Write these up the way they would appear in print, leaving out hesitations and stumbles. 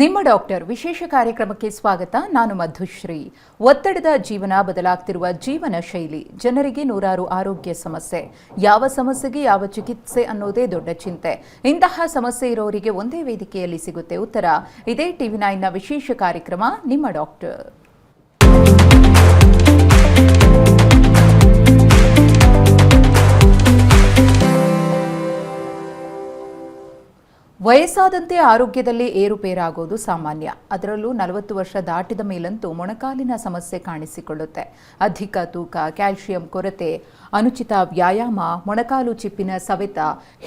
ನಿಮ್ಮ ಡಾಕ್ಟರ್ ವಿಶೇಷ ಕಾರ್ಯಕ್ರಮಕ್ಕೆ ಸ್ವಾಗತ. ನಾನು ಮಧುಶ್ರೀ. ಒತ್ತಡದ ಜೀವನ, ಬದಲಾಗ್ತಿರುವ ಜೀವನ ಶೈಲಿ, ಜನರಿಗೆ ನೂರಾರು ಆರೋಗ್ಯ ಸಮಸ್ಯೆ, ಯಾವ ಸಮಸ್ಯೆಗೆ ಯಾವ ಚಿಕಿತ್ಸೆ ಅನ್ನೋದೇ ದೊಡ್ಡ ಚಿಂತೆ. ಇಂತಹ ಸಮಸ್ಯೆ ಇರೋರಿಗೆ ಒಂದೇ ವೇದಿಕೆಯಲ್ಲಿ ಸಿಗುತ್ತೆ ಉತ್ತರ. ಇದೇ TV9ನ ವಿಶೇಷ ಕಾರ್ಯಕ್ರಮ ನಿಮ್ಮ ಡಾಕ್ಟರ್. ವಯಸ್ಸಾದಂತೆ ಆರೋಗ್ಯದಲ್ಲಿ ಏರುಪೇರಾಗೋದು ಸಾಮಾನ್ಯ. ಅದರಲ್ಲೂ 40 ವರ್ಷ ದಾಟಿದ ಮೇಲಂತೂ ಮೊಣಕಾಲಿನ ಸಮಸ್ಯೆ ಕಾಣಿಸಿಕೊಳ್ಳುತ್ತೆ. ಅಧಿಕ ತೂಕ, ಕ್ಯಾಲ್ಸಿಯಂ ಕೊರತೆ, ಅನುಚಿತ ವ್ಯಾಯಾಮ, ಮೊಣಕಾಲು ಚಿಪ್ಪಿನ ಸವೆತ,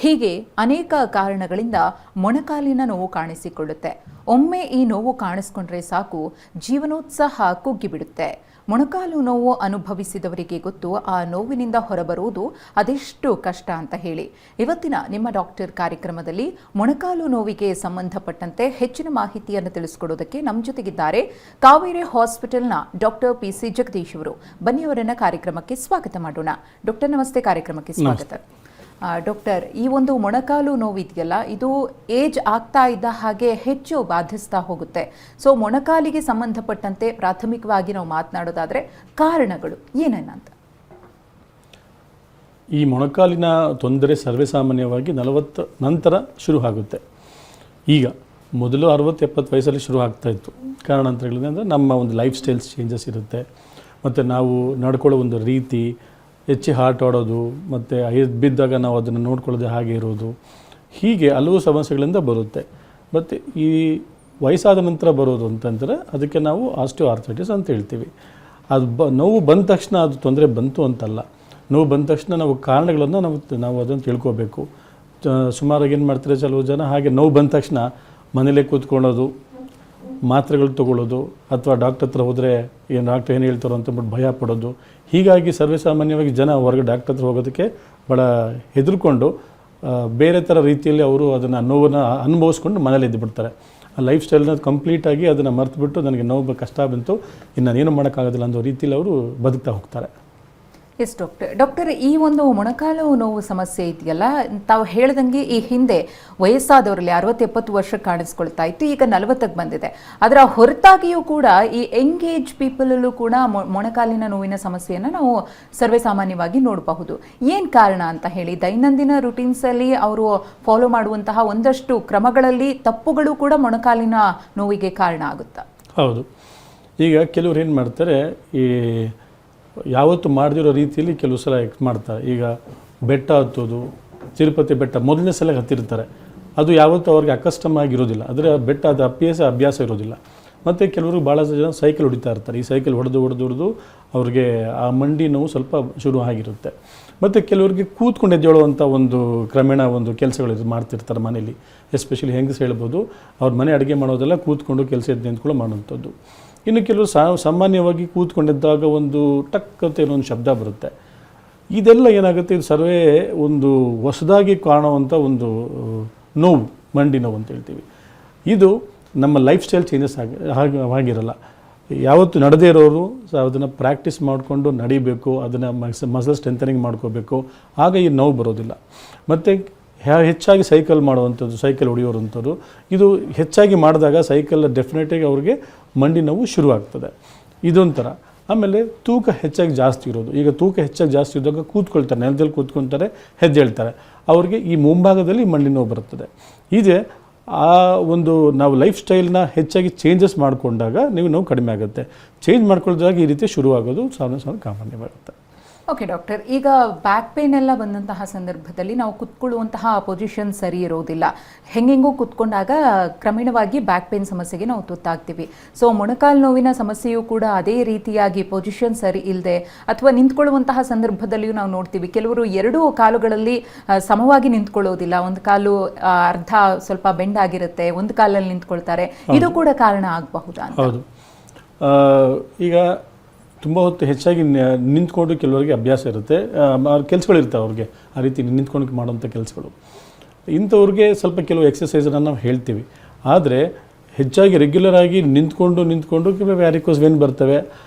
ಹೀಗೆ ಅನೇಕ ಕಾರಣಗಳಿಂದ ಮೊಣಕಾಲಿನ ನೋವು ಕಾಣಿಸಿಕೊಳ್ಳುತ್ತೆ. ಒಮ್ಮೆ ಈ ನೋವು ಕಾಣಿಸ್ಕೊಂಡ್ರೆ ಸಾಕು, ಜೀವನೋತ್ಸಾಹ ಕುಗ್ಗಿಬಿಡುತ್ತೆ. ಮೊಣಕಾಲು ನೋವು ಅನುಭವಿಸಿದವರಿಗೆ ಗೊತ್ತು ಆ ನೋವಿನಿಂದ ಹೊರಬರುವುದು ಅದೆಷ್ಟು ಕಷ್ಟ ಅಂತ ಹೇಳಿ. ಇವತ್ತಿನ ನಿಮ್ಮ ಡಾಕ್ಟರ್ ಕಾರ್ಯಕ್ರಮದಲ್ಲಿ ಮೊಣಕಾಲು ನೋವಿಗೆ ಸಂಬಂಧಪಟ್ಟಂತೆ ಹೆಚ್ಚಿನ ಮಾಹಿತಿಯನ್ನು ತಿಳಿಸಿಕೊಡೋದಕ್ಕೆ ನಮ್ಮ ಜೊತೆಗಿದ್ದಾರೆ ಕಾವೇರಿ ಹಾಸ್ಪಿಟಲ್ನ ಡಾಕ್ಟರ್ PC ಜಗದೀಶ್ ಅವರು. ಬನ್ನಿ ಅವರನ್ನ ಕಾರ್ಯಕ್ರಮಕ್ಕೆ ಸ್ವಾಗತ ಮಾಡೋಣ. ಡಾಕ್ಟರ್ ನಮಸ್ತೆ, ಕಾರ್ಯಕ್ರಮಕ್ಕೆ ಸ್ವಾಗತ. ಡಾಕ್ಟರ್, ಈ ಒಂದು ಮೊಣಕಾಲು ನೋವಿದೆಯಲ್ಲ, ಇದು ಏಜ್ ಆಗ್ತಾ ಇದ್ದ ಹಾಗೆ ಹೆಚ್ಚು ಬಾಧಿಸ್ತಾ ಹೋಗುತ್ತೆ. ಸೊ ಮೊಣಕಾಲಿಗೆ ಸಂಬಂಧಪಟ್ಟಂತೆ ಪ್ರಾಥಮಿಕವಾಗಿ ನಾವು ಮಾತನಾಡೋದಾದ್ರೆ ಕಾರಣಗಳು ಏನೇನಂತ? ಈ ಮೊಣಕಾಲಿನ ತೊಂದರೆ ಸರ್ವೇಸಾಮಾನ್ಯವಾಗಿ 40 ನಂತರ ಶುರು ಆಗುತ್ತೆ. ಈಗ ಮೊದಲು 60-70 ವಯಸ್ಸಲ್ಲಿ ಶುರು ಆಗ್ತಾ ಇತ್ತು. ಕಾರಣಾಂತರಗಳಿಂದ ನಮ್ಮ ಒಂದು ಲೈಫ್ ಸ್ಟೈಲ್ಸ್ ಚೇಂಜಸ್ ಇರುತ್ತೆ, ಮತ್ತು ನಾವು ನಡ್ಕೊಳ್ಳೋ ಒಂದು ರೀತಿ, ಹೆಚ್ಚು ಹಾರ್ಟ್ ಆಡೋದು, ಮತ್ತು ಬಿದ್ದಾಗ ನಾವು ಅದನ್ನು ನೋಡ್ಕೊಳ್ಳೋದೇ ಹಾಗೆ ಇರೋದು, ಹೀಗೆ ಹಲವು ಸಮಸ್ಯೆಗಳಿಂದ ಬರುತ್ತೆ. ಮತ್ತು ಈ ವಯಸ್ಸಾದ ನಂತರ ಬರೋದು ಅಂತಂದರೆ ಅದಕ್ಕೆ ನಾವು ಆಸ್ಟಿಯೋಆರ್ಥ್ರೈಟಿಸ್ ಅಂತ ಹೇಳ್ತೀವಿ. ಅದು ನೋವು ಬಂದ ತಕ್ಷಣ ಅದು ತೊಂದರೆ ಬಂತು ಅಂತಲ್ಲ. ನೋವು ಬಂದ ತಕ್ಷಣ ನಾವು ಕಾರಣಗಳನ್ನು ನಾವು ಅದನ್ನು ತಿಳ್ಕೋಬೇಕು. ಸುಮಾರಾಗಿ ಏನು ಮಾಡ್ತಾರೆ ಕೆಲವು ಜನ, ಹಾಗೆ ನೋವು ಬಂದ ತಕ್ಷಣ ಮನೇಲೇ ಕೂತ್ಕೊಳ್ಳೋದು, ಮಾತ್ರೆಗಳು ತೊಗೊಳ್ಳೋದು, ಅಥವಾ ಡಾಕ್ಟರ್ ಹತ್ರ ಹೋದರೆ ಡಾಕ್ಟರ್ ಏನು ಹೇಳ್ತಾರೋ ಅಂತಂದ್ಬಿಟ್ಟು ಭಯ ಪಡೋದು. ಹೀಗಾಗಿ ಸರ್ವೇಸಾಮಾನ್ಯವಾಗಿ ಜನ ಹೊರಗೆ ಡಾಕ್ಟರ್ ಹತ್ರ ಹೋಗೋದಕ್ಕೆ ಭಾಳ ಹೆದರ್ಕೊಂಡು ಬೇರೆ ಥರ ರೀತಿಯಲ್ಲಿ ಅವರು ಅದನ್ನು ನೋವನ್ನು ಅನುಭವಿಸ್ಕೊಂಡು ಮನೇಲಿ ಇದ್ದುಬಿಡ್ತಾರೆ. ಆ ಲೈಫ್ ಸ್ಟೈಲ್ನ ಕಂಪ್ಲೀಟಾಗಿ ಅದನ್ನು ಮರೆತುಬಿಟ್ಟು ನನಗೆ ನೋವು ಕಷ್ಟ ಬಂತು, ಇನ್ನು ನಾನೇನು ಮಾಡೋಕ್ಕಾಗೋದಿಲ್ಲ ಅನ್ನೋ ರೀತಿಯಲ್ಲಿ ಅವರು ಬದುಕ್ತಾ ಹೋಗ್ತಾರೆ. ಎಸ್ ಡಾಕ್ಟರ್, ಈ ಒಂದು ಮೊಣಕಾಲು ನೋವು ಸಮಸ್ಯೆ ಇದೆಯಲ್ಲ, ತಾವು ಹೇಳ್ದಂಗೆ ಈ ಹಿಂದೆ ವಯಸ್ಸಾದವರಲ್ಲಿ 60-70 ವರ್ಷ ಕಾಣಿಸ್ಕೊಳ್ತಾ ಇತ್ತು, ಈಗ 40ಕ್ಕೆ ಬಂದಿದೆ. ಅದರ ಹೊರತಾಗಿಯೂ ಕೂಡ ಈ ಎಂಗೇಜ್ ಪೀಪಲಲ್ಲೂ ಕೂಡ ಮೊಣಕಾಲಿನ ನೋವಿನ ಸಮಸ್ಯೆಯನ್ನು ನಾವು ಸರ್ವೇಸಾಮಾನ್ಯವಾಗಿ ನೋಡಬಹುದು. ಏನು ಕಾರಣ ಅಂತ ಹೇಳಿ, ದೈನಂದಿನ ರುಟೀನ್ಸಲ್ಲಿ ಅವರು ಫಾಲೋ ಮಾಡುವಂತಹ ಒಂದಷ್ಟು ಕ್ರಮಗಳಲ್ಲಿ ತಪ್ಪುಗಳು ಕೂಡ ಮೊಣಕಾಲಿನ ನೋವಿಗೆ ಕಾರಣ ಆಗುತ್ತಾ? ಹೌದು. ಈಗ ಕೆಲವರು ಏನು ಮಾಡ್ತಾರೆ, ಈ ಯಾವತ್ತು ಮಾಡದಿರೋ ರೀತಿಯಲ್ಲಿ ಕೆಲವು ಸಲ ಮಾಡ್ತಾರೆ. ಈಗ ಬೆಟ್ಟ ಹತ್ತೋದು, ತಿರುಪತಿ ಬೆಟ್ಟ ಮೊದಲನೇ ಸಲ ಹತ್ತಿರ್ತಾರೆ, ಅದು ಯಾವತ್ತೂ ಅವ್ರಿಗೆ ಅಕಸ್ಟಮ್ ಆಗಿರೋದಿಲ್ಲ. ಆದರೆ ಬೆಟ್ಟ ಅದು ಅಭ್ಯಾಸ ಇರೋದಿಲ್ಲ. ಮತ್ತು ಕೆಲವರು ಭಾಳ ಜನ ಸೈಕಲ್ ಹೊಡಿತಾ ಇರ್ತಾರೆ. ಈ ಸೈಕಲ್ ಹೊಡೆದು ಅವ್ರಿಗೆ ಆ ಮಂಡಿ ನೋವು ಸ್ವಲ್ಪ ಶುರು ಆಗಿರುತ್ತೆ. ಮತ್ತು ಕೆಲವರಿಗೆ ಕೂತ್ಕೊಂಡು ಎದ್ದೇಳುವಂಥ ಒಂದು ಕ್ರಮೇಣ ಒಂದು ಕೆಲಸಗಳು ಮಾಡ್ತಿರ್ತಾರೆ ಮನೇಲಿ. ಎಸ್ಪೆಷಲಿ ಹೆಂಗಸ್ ಹೇಳ್ಬೋದು, ಅವ್ರ ಮನೆ ಅಡುಗೆ ಮಾಡೋದೆಲ್ಲ ಕೂತ್ಕೊಂಡು ಕೆಲಸ ಎದ್ದು ನಿಂತ್ಕೊಂಡು ಮಾಡೋವಂಥದ್ದು. ಇನ್ನು ಕೆಲವರು ಸಾಮಾನ್ಯವಾಗಿ ಕೂತ್ಕೊಂಡಿದ್ದಾಗ ಒಂದು ಟಕ್ ಅಂತ ಏನೋ ಒಂದು ಶಬ್ದ ಬರುತ್ತೆ. ಇದೆಲ್ಲ ಏನಾಗುತ್ತೆ, ಇದು ಸರ್ವೇ ಒಂದು ಹೊಸದಾಗಿ ಕಾಣುವಂಥ ಒಂದು ನೋವು, ಮಂಡಿ ನೋವು ಅಂತ ಹೇಳ್ತೀವಿ. ಇದು ನಮ್ಮ ಲೈಫ್ ಸ್ಟೈಲ್ ಚೇಂಜಸ್ ಆಗಿರಲ್ಲ. ಯಾವತ್ತು ನಡೆದೇ ಇರೋರು ಅದನ್ನು ಪ್ರಾಕ್ಟೀಸ್ ಮಾಡಿಕೊಂಡು ನಡಿಬೇಕು, ಅದನ್ನು ಮಸಲ್ ಸ್ಟ್ರೆಂಥನಿಂಗ್ ಮಾಡ್ಕೋಬೇಕು, ಆಗ ಈ ನೋವು ಬರೋದಿಲ್ಲ. ಮತ್ತು ಹೆಚ್ಚಾಗಿ ಸೈಕಲ್ ಮಾಡುವಂಥದ್ದು, ಸೈಕಲ್ ಹೊಡೆಯೋರಂಥದ್ದು, ಇದು ಹೆಚ್ಚಾಗಿ ಮಾಡಿದಾಗ ಸೈಕಲ್ ಡೆಫಿನೆಟಾಗಿ ಅವ್ರಿಗೆ ಮಂಡಿ ನೋವು ಶುರುವಾಗ್ತದೆ. ಇದೊಂಥರ. ಆಮೇಲೆ ತೂಕ ಹೆಚ್ಚಾಗಿ ಜಾಸ್ತಿ ಇರೋದು. ಈಗ ತೂಕ ಹೆಚ್ಚಾಗಿ ಜಾಸ್ತಿ ಇದ್ದಾಗ ಕೂತ್ಕೊಳ್ತಾರೆ, ನೆಲದಲ್ಲಿ ಕೂತ್ಕೊಳ್ತಾರೆ, ಹೆಜ್ಜೆಳ್ತಾರೆ, ಅವ್ರಿಗೆ ಈ ಮುಂಭಾಗದಲ್ಲಿ ಮಂಡಿ ನೋವು ಬರುತ್ತದೆ. ಇದೆ ಆ ಒಂದು ನಾವು ಲೈಫ್ ಸ್ಟೈಲ್ನ ಹೆಚ್ಚಾಗಿ ಚೇಂಜಸ್ ಮಾಡಿಕೊಂಡಾಗ ನೋವು ಕಡಿಮೆ ಆಗುತ್ತೆ. ಚೇಂಜ್ ಮಾಡ್ಕೊಳ್ದಾಗ ಈ ರೀತಿ ಶುರುವಾಗೋದು ಸಾಮಾನ್ಯವಾಗುತ್ತೆ. ಓಕೆ ಡಾಕ್ಟರ್, ಈಗ ಬ್ಯಾಕ್ ಪೇನ್ ಎಲ್ಲ ಬಂದಂತಹ ಸಂದರ್ಭದಲ್ಲಿ ನಾವು ಕುತ್ಕೊಳ್ಳುವಂತಹ ಪೊಸಿಷನ್ ಸರಿ ಇರೋದಿಲ್ಲ. ಹೆಂಗೆಂಗೋ ಕುತ್ಕೊಂಡಾಗ ಕ್ರಮೇಣವಾಗಿ ಬ್ಯಾಕ್ ಪೇನ್ ಸಮಸ್ಯೆಗೆ ನಾವು ತುತ್ತಾಗ್ತೀವಿ. ಸೊ ಮೊಣಕಾಲು ನೋವಿನ ಸಮಸ್ಯೆಯೂ ಕೂಡ ಅದೇ ರೀತಿಯಾಗಿ ಪೊಸಿಷನ್ ಸರಿ ಇಲ್ಲದೆ ಅಥವಾ ನಿಂತ್ಕೊಳ್ಳುವಂತಹ ಸಂದರ್ಭದಲ್ಲಿಯೂ ನಾವು ನೋಡ್ತೀವಿ. ಕೆಲವರು 2 ಕಾಲುಗಳಲ್ಲಿ ಸಮವಾಗಿ ನಿಂತ್ಕೊಳ್ಳೋದಿಲ್ಲ. ಒಂದು ಕಾಲು ಅರ್ಧ ಸ್ವಲ್ಪ ಬೆಂಡ್ ಆಗಿರುತ್ತೆ, ಒಂದು ಕಾಲಲ್ಲಿ ನಿಂತ್ಕೊಳ್ತಾರೆ. ಇದು ಕೂಡ ಕಾರಣ ಆಗಬಹುದಾ? ಹೌದು. ಈಗ ತುಂಬ ಹೊತ್ತು ಹೆಚ್ಚಾಗಿ ನಿಂತ್ಕೊಂಡು ಕೆಲವರಿಗೆ ಅಭ್ಯಾಸ ಇರುತ್ತೆ, ಕೆಲಸಗಳಿರ್ತವೆ ಅವ್ರಿಗೆ, ಆ ರೀತಿ ನಿಂತ್ಕೊಂಡು ಮಾಡೋಂಥ ಕೆಲಸಗಳು. ಇಂಥವ್ರಿಗೆ ಸ್ವಲ್ಪ ಕೆಲವು ಎಕ್ಸಸೈಸನ್ನು ನಾವು ಹೇಳ್ತೀವಿ. ಆದರೆ ಹೆಚ್ಚಾಗಿ ರೆಗ್ಯುಲರಾಗಿ ನಿಂತ್ಕೊಂಡು ವ್ಯಾರಿಕೋಸ್ ವೇನ್ ಬರ್ತವೆ.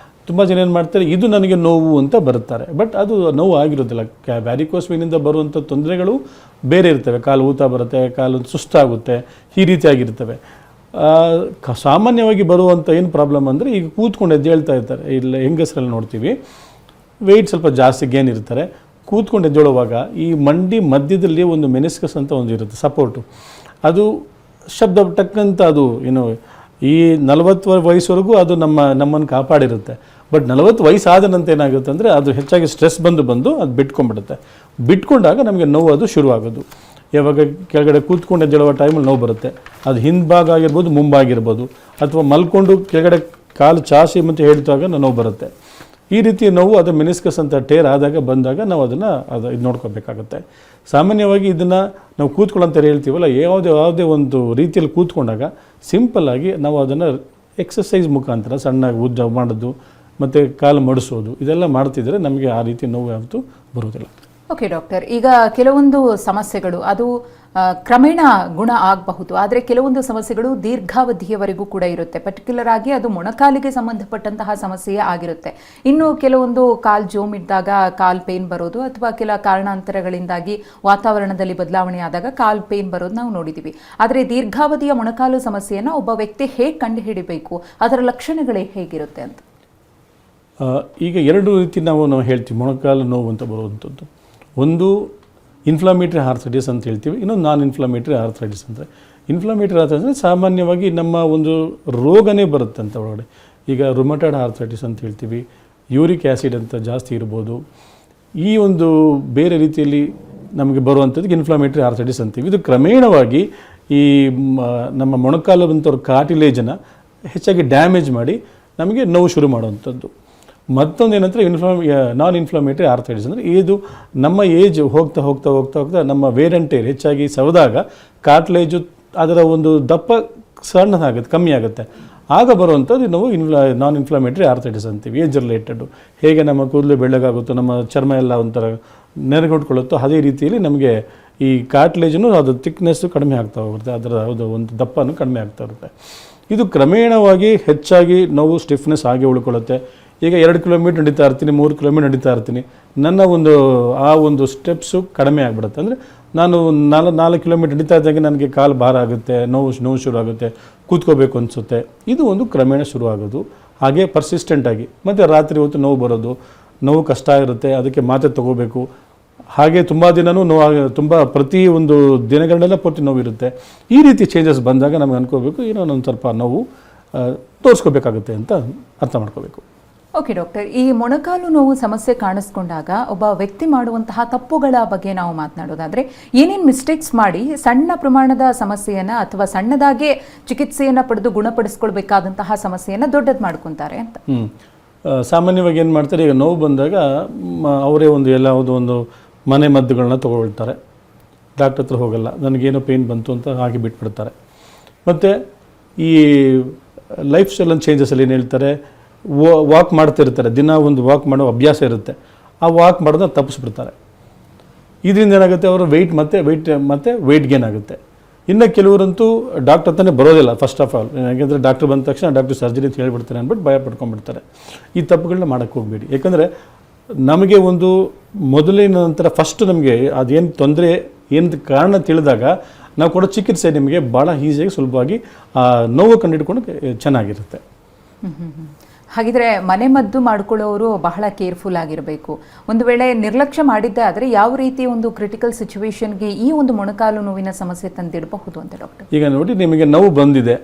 ತುಂಬ ಜನ ಏನು ಮಾಡ್ತಾರೆ, ಇದು ನನಗೆ ನೋವು ಅಂತ ಬರುತ್ತಾರೆ. ಬಟ್ ಅದು ನೋವು ಆಗಿರೋದಿಲ್ಲ. ವ್ಯಾರಿಕೋಸ್ ವೇನಿಂದ ಬರುವಂಥ ತೊಂದರೆಗಳು ಬೇರೆ ಇರ್ತವೆ. ಕಾಲು ಊತ ಬರುತ್ತೆ, ಕಾಲು ಸುಸ್ತಾಗುತ್ತೆ, ಈ ರೀತಿಯಾಗಿರ್ತವೆ. ಸಾಮಾನ್ಯವಾಗಿ ಬರುವಂಥ ಏನು ಪ್ರಾಬ್ಲಮ್ ಅಂದರೆ ಈಗ ಕೂತ್ಕೊಂಡು ಎದ್ದೇಳ್ತಾ ಇರ್ತಾರೆ, ಇಲ್ಲ ಹೆಂಗಸರಲ್ಲಿ ನೋಡ್ತೀವಿ ವೆಯ್ಟ್ ಸ್ವಲ್ಪ ಜಾಸ್ತಿ ಗೇನ್ ಇರ್ತಾರೆ. ಕೂತ್ಕೊಂಡು ಎದ್ದೇಳುವಾಗ ಈ ಮಂಡಿ ಮಧ್ಯದಲ್ಲಿ ಒಂದು ಮೆನಿಸ್ಕಸ್ ಅಂತ ಒಂದು ಇರುತ್ತೆ ಸಪೋರ್ಟು, ಅದು ಶಬ್ದ ಟಕ್ಕಂತ ಅದು ಏನು ಈ 40 ವಯಸ್ಸುವರೆಗೂ ಅದು ನಮ್ಮನ್ನು ಕಾಪಾಡಿರುತ್ತೆ. ಬಟ್ 40 ವಯಸ್ಸಾದ ನಂತರ ಏನಾಗುತ್ತೆ ಅಂದರೆ ಅದು ಹೆಚ್ಚಾಗಿ ಸ್ಟ್ರೆಸ್ ಬಂದು ಅದು ಬಿಟ್ಕೊಂಡಾಗ ನಮಗೆ ನೋವು ಅದು ಶುರುವಾಗೋದು. ಯಾವಾಗ ಕೆಳಗಡೆ ಕೂತ್ಕೊಂಡು ಎದ್ದೇಳುವ ಟೈಮಲ್ಲಿ ನೋವು ಬರುತ್ತೆ, ಅದು ಹಿಂಭಾಗ ಆಗಿರ್ಬೋದು ಮುಂಭಾಗಿರ್ಬೋದು, ಅಥವಾ ಮಲ್ಕೊಂಡು ಕೆಳಗಡೆ ಕಾಲು ಚಾಸಿ ಮತ್ತು ಹೇಳ್ತಾಗ ನೋವು ಬರುತ್ತೆ. ಈ ರೀತಿ ನೋವು ಅದು ಮೆನಿಸ್ಕಸ್ ಅಂತ ಟೇರ್ ಬಂದಾಗ ನಾವು ಅದನ್ನು ಇದು ನೋಡ್ಕೋಬೇಕಾಗುತ್ತೆ. ಸಾಮಾನ್ಯವಾಗಿ ಇದನ್ನು ನಾವು ಕೂತ್ಕೊಳ್ಳೋಂತ ಹೇಳ್ತೀವಲ್ಲ, ಯಾವುದೇ ಒಂದು ರೀತಿಯಲ್ಲಿ ಕೂತ್ಕೊಂಡಾಗ ಸಿಂಪಲ್ಲಾಗಿ ನಾವು ಅದನ್ನು ಎಕ್ಸಸೈಸ್ ಮುಖಾಂತರ ಸಣ್ಣಾಗಿ ಉದ್ದ ಮಾಡೋದು ಮತ್ತು ಕಾಲು ಮಡಿಸೋದು ಇದೆಲ್ಲ ಮಾಡ್ತಿದ್ರೆ ನಮಗೆ ಆ ರೀತಿ ನೋವು ಯಾವತ್ತೂ ಬರುವುದಿಲ್ಲ. ಓಕೆ ಡಾಕ್ಟರ್, ಈಗ ಕೆಲವೊಂದು ಸಮಸ್ಯೆಗಳು ಅದು ಕ್ರಮೇಣ ಗುಣ ಆಗಬಹುದು, ಆದರೆ ಕೆಲವೊಂದು ಸಮಸ್ಯೆಗಳು ದೀರ್ಘಾವಧಿಯವರೆಗೂ ಕೂಡ ಇರುತ್ತೆ. ಪರ್ಟಿಕ್ಯುಲರ್ ಆಗಿ ಅದು ಮೊಣಕಾಲಿಗೆ ಸಂಬಂಧಪಟ್ಟಂತಹ ಸಮಸ್ಯೆಯೇ ಆಗಿರುತ್ತೆ. ಇನ್ನು ಕೆಲವೊಂದು ಕಾಲು ಜೋಮ್ ಇದ್ದಾಗ ಕಾಲು ಪೇನ್ ಬರೋದು, ಅಥವಾ ಕೆಲ ಕಾರಣಾಂತರಗಳಿಂದಾಗಿ ವಾತಾವರಣದಲ್ಲಿ ಬದಲಾವಣೆ ಆದಾಗ ಕಾಲು ಪೇನ್ ಬರೋದು ನಾವು ನೋಡಿದ್ದೀವಿ. ಆದರೆ ದೀರ್ಘಾವಧಿಯ ಮೊಣಕಾಲು ಸಮಸ್ಯೆಯನ್ನು ಒಬ್ಬ ವ್ಯಕ್ತಿ ಹೇಗೆ ಕಂಡುಹಿಡಿಬೇಕು, ಅದರ ಲಕ್ಷಣಗಳೇ ಹೇಗಿರುತ್ತೆ ಅಂತ? ಈಗ ಎರಡು ರೀತಿ ನಾವು ಹೇಳ್ತೀವಿ ಮೊಣಕಾಲು ನೋವು ಅಂತ ಬರುವಂಥದ್ದು. ಒಂದು ಇನ್ಫ್ಲಮೇಟರಿ ಆರ್ಥ್ರೈಟಿಸ್ ಅಂತ ಹೇಳ್ತೀವಿ, ಇನ್ನೊಂದು ನಾನ್ ಇನ್ಫ್ಲಮೇಟರಿ ಆರ್ಥ್ರೈಟಿಸ್ ಅಂತ. ಇನ್ಫ್ಲಮೇಟರಿ ಆರ್ಥ್ರೈಟಿಸ್ ಅಂದರೆ ಸಾಮಾನ್ಯವಾಗಿ ನಮ್ಮ ಒಂದು ರೋಗನೇ ಬರುತ್ತೆ ಅಂತ ಒಳಗಡೆ. ಈಗ ರುಮಟಾಯ್ಡ್ ಆರ್ಥ್ರೈಟಿಸ್ ಅಂತ ಹೇಳ್ತೀವಿ, ಯೂರಿಕ್ ಆ್ಯಸಿಡ್ ಅಂತ ಜಾಸ್ತಿ ಇರ್ಬೋದು, ಈ ಒಂದು ಬೇರೆ ರೀತಿಯಲ್ಲಿ ನಮಗೆ ಬರುವಂಥದ್ದು ಇನ್ಫ್ಲಮೇಟರಿ ಆರ್ಥ್ರೈಟಿಸ್ ಅಂತೀವಿ. ಇದು ಕ್ರಮೇಣವಾಗಿ ಈ ನಮ್ಮ ಮೊಣಕಾಲಂಥವ್ರ ಕಾರ್ಟಿಲೇಜನ್ನು ಹೆಚ್ಚಾಗಿ ಡ್ಯಾಮೇಜ್ ಮಾಡಿ ನಮಗೆ ನೋವು ಶುರು ಮಾಡುವಂಥದ್ದು. ಮತ್ತೊಂದು ಏನಂದರೆ ನಾನ್ ಇನ್ಫ್ಲಮೇಟರಿ ಆರ್ಥ್ರೈಟಿಸ್ ಅಂದರೆ ಇದು ನಮ್ಮ ಏಜ್ ಹೋಗ್ತಾ ನಮ್ಮ ವೇರ್ ಆ್ಯಂಡ್ ಟೇರ್ ಹೆಚ್ಚಾಗಿ ಸವದಾಗ ಕಾರ್ಟ್ಲೇಜು ಅದರ ಒಂದು ದಪ್ಪ ಸಣ್ಣದಾಗುತ್ತೆ, ಕಮ್ಮಿ ಆಗುತ್ತೆ. ಆಗ ಬರುವಂಥದ್ದು ನಾವು ನಾನ್ ಇನ್ಫ್ಲಮೇಟರಿ ಆರ್ಥ್ರೈಟಿಸ್ ಅಂತೀವಿ. ಏಜ್ ರಿಲೇಟೆಡು ಹೇಗೆ ನಮ್ಮ ಕೂದಲು ಬೆಳ್ಳಗಾಗುತ್ತೋ, ನಮ್ಮ ಚರ್ಮ ಎಲ್ಲ ಒಂಥರ ನೆರಗೊಟ್ಕೊಳ್ಳುತ್ತೋ, ಅದೇ ರೀತಿಯಲ್ಲಿ ನಮಗೆ ಈ ಕಾರ್ಟ್ಲೇಜನ್ನು ಅದು ಥಿಕ್ನೆಸ್ಸು ಕಡಿಮೆ ಆಗ್ತಾ ಹೋಗುತ್ತೆ, ಅದರ ಒಂದು ದಪ್ಪನೂ ಕಡಿಮೆ ಆಗ್ತಾ ಇರುತ್ತೆ. ಇದು ಕ್ರಮೇಣವಾಗಿ ಹೆಚ್ಚಾಗಿ ನೋವು ಸ್ಟಿಫ್ನೆಸ್ ಆಗಿ ಉಳ್ಕೊಳ್ಳುತ್ತೆ. ಈಗ 2 ಕಿಲೋಮೀಟ್ರ್ ನಡೀತಾ ಇರ್ತೀನಿ, 3 ಕಿಲೋಮೀಟ್ರ್ ನಡೀತಾ ಇರ್ತೀನಿ, ನನ್ನ ಒಂದು ಸ್ಟೆಪ್ಸು ಕಡಿಮೆ ಆಗಿಬಿಡುತ್ತೆ. ಅಂದರೆ ನಾನು 4 ಕಿಲೋಮೀಟ್ರ್ ನಡೀತಾ ಇದ್ದಂಗೆ ನನಗೆ ಕಾಲು ಭಾರ ಆಗುತ್ತೆ, ನೋವು ಶುರು ಆಗುತ್ತೆ, ಕೂತ್ಕೋಬೇಕು ಅನಿಸುತ್ತೆ. ಇದು ಒಂದು ಕ್ರಮೇಣ ಶುರು ಆಗೋದು. ಹಾಗೆ ಪರ್ಸಿಸ್ಟೆಂಟಾಗಿ ಮತ್ತು ರಾತ್ರಿ ಹೊತ್ತು ನೋವು ಕಷ್ಟ ಇರುತ್ತೆ, ಅದಕ್ಕೆ ಮಾತ್ರೆ ತೊಗೋಬೇಕು. ಹಾಗೆ ತುಂಬ ದಿನವೂ ತುಂಬ ಪ್ರತಿ ಒಂದು ದಿನಗಳನ್ನೆಲ್ಲ ಪೂರ್ತಿ ನೋವಿರುತ್ತೆ. ಈ ರೀತಿ ಚೇಂಜಸ್ ಬಂದಾಗ ನಮಗೆ ಅನ್ಕೋಬೇಕು ಏನೋ ಒಂದು ಸ್ವಲ್ಪ ನೋವು ತೋರಿಸ್ಕೋಬೇಕಾಗುತ್ತೆ ಅಂತ ಅರ್ಥ ಮಾಡ್ಕೋಬೇಕು. ಓಕೆ ಡಾಕ್ಟರ್, ಈ ಮೊಣಕಾಲು ನೋವು ಸಮಸ್ಯೆ ಕಾಣಿಸ್ಕೊಂಡಾಗ ಒಬ್ಬ ವ್ಯಕ್ತಿ ಮಾಡುವಂತಹ ತಪ್ಪುಗಳ ಬಗ್ಗೆ ನಾವು ಮಾತನಾಡೋದಾದರೆ ಏನೇನು ಮಿಸ್ಟೇಕ್ಸ್ ಮಾಡಿ ಸಣ್ಣ ಪ್ರಮಾಣದ ಸಮಸ್ಯೆಯನ್ನು ಅಥವಾ ಸಣ್ಣದಾಗೆ ಚಿಕಿತ್ಸೆಯನ್ನು ಪಡೆದು ಗುಣಪಡಿಸ್ಕೊಳ್ಬೇಕಾದಂತಹ ಸಮಸ್ಯೆಯನ್ನು ದೊಡ್ಡದು ಮಾಡ್ಕೊತಾರೆ ಅಂತ? ಸಾಮಾನ್ಯವಾಗಿ ಏನು ಮಾಡ್ತಾರೆ, ಈಗ ನೋವು ಬಂದಾಗ ಅವರೇ ಒಂದು ಮನೆ ಮದ್ದುಗಳನ್ನ ತೊಗೊಳ್ತಾರೆ, ಡಾಕ್ಟರ್ ಹತ್ರ ಹೋಗಲ್ಲ, ನನಗೇನೋ ಪೇಯ್ನ್ ಬಂತು ಅಂತ ಹಾಗೆ ಬಿಟ್ಬಿಡ್ತಾರೆ. ಮತ್ತು ಈ ಲೈಫ್ ಸ್ಟೈಲನ್ನು ಚೇಂಜಸಲ್ಲಿ ಏನು ಹೇಳ್ತಾರೆ, ವಾಕ್ ಮಾಡ್ತಿರ್ತಾರೆ, ದಿನ ಒಂದು ವಾಕ್ ಮಾಡೋ ಅಭ್ಯಾಸ ಇರುತ್ತೆ, ಆ ವಾಕ್ ಮಾಡೋದನ್ನ ತಪ್ಪಿಸ್ಬಿಡ್ತಾರೆ. ಇದರಿಂದ ಏನಾಗುತ್ತೆ, ಅವರು ವೆಯ್ಟ್ ಗೇನ್ ಆಗುತ್ತೆ. ಇನ್ನು ಕೆಲವರಂತೂ ಡಾಕ್ಟರ್ ಹತ್ರನೇ ಬರೋದಿಲ್ಲ ಫಸ್ಟ್ ಆಫ್ ಆಲ್. ಯಾಕೆಂದರೆ ಡಾಕ್ಟರ್ ಬಂದ ತಕ್ಷಣ ಡಾಕ್ಟರ್ ಸರ್ಜರಿ ಅಂತ ಹೇಳ್ಬಿಡ್ತಾರೆ ಅಂದ್ಬಿಟ್ಟು ಭಯ ಪಡ್ಕೊಂಡ್ಬಿಡ್ತಾರೆ. ಈ ತಪ್ಪುಗಳನ್ನ ಮಾಡೋಕ್ಕೆ ಹೋಗಬೇಡಿ. ಯಾಕಂದರೆ ನಮಗೆ ಒಂದು ಮೊದಲಿನ ನಂತರ ಫಸ್ಟ್ ನಮಗೆ ಅದೇನು ತೊಂದರೆ ಏನು ಕಾರಣ ತಿಳಿದಾಗ ನಾವು ಕೊಡೋ ಚಿಕಿತ್ಸೆ ನಿಮಗೆ ಭಾಳ ಈಸಿಯಾಗಿ ಸುಲಭವಾಗಿ ನೋವು ಕಂಡುಹಿಡ್ಕೊಂಡು ಚೆನ್ನಾಗಿರುತ್ತೆ. ಹಾಗಿದ್ರೆ ಮನೆ ಮದ್ದು ಮಾಡ್ಕೊಳ್ಳೋರು ಬಹಳ ಕೇರ್ಫುಲ್ ಆಗಿರಬೇಕು. ಒಂದು ವೇಳೆ ನಿರ್ಲಕ್ಷ್ಯ ಮಾಡಿದ್ದೆ ಆದರೆ ಯಾವ ರೀತಿ ಒಂದು ಕ್ರಿಟಿಕಲ್ ಸಿಚುವೇಶನ್ಗೆ ಈ ಒಂದು ಮೊಣಕಾಲು ನೋವಿನ ಸಮಸ್ಯೆ ತಂದಿಡಬಹುದು ಅಂತ ಡಾಕ್ಟರ್? ಈಗ ನೋಡಿ, ನಿಮಗೆ ನೋವು ಬಂದಿದೆ,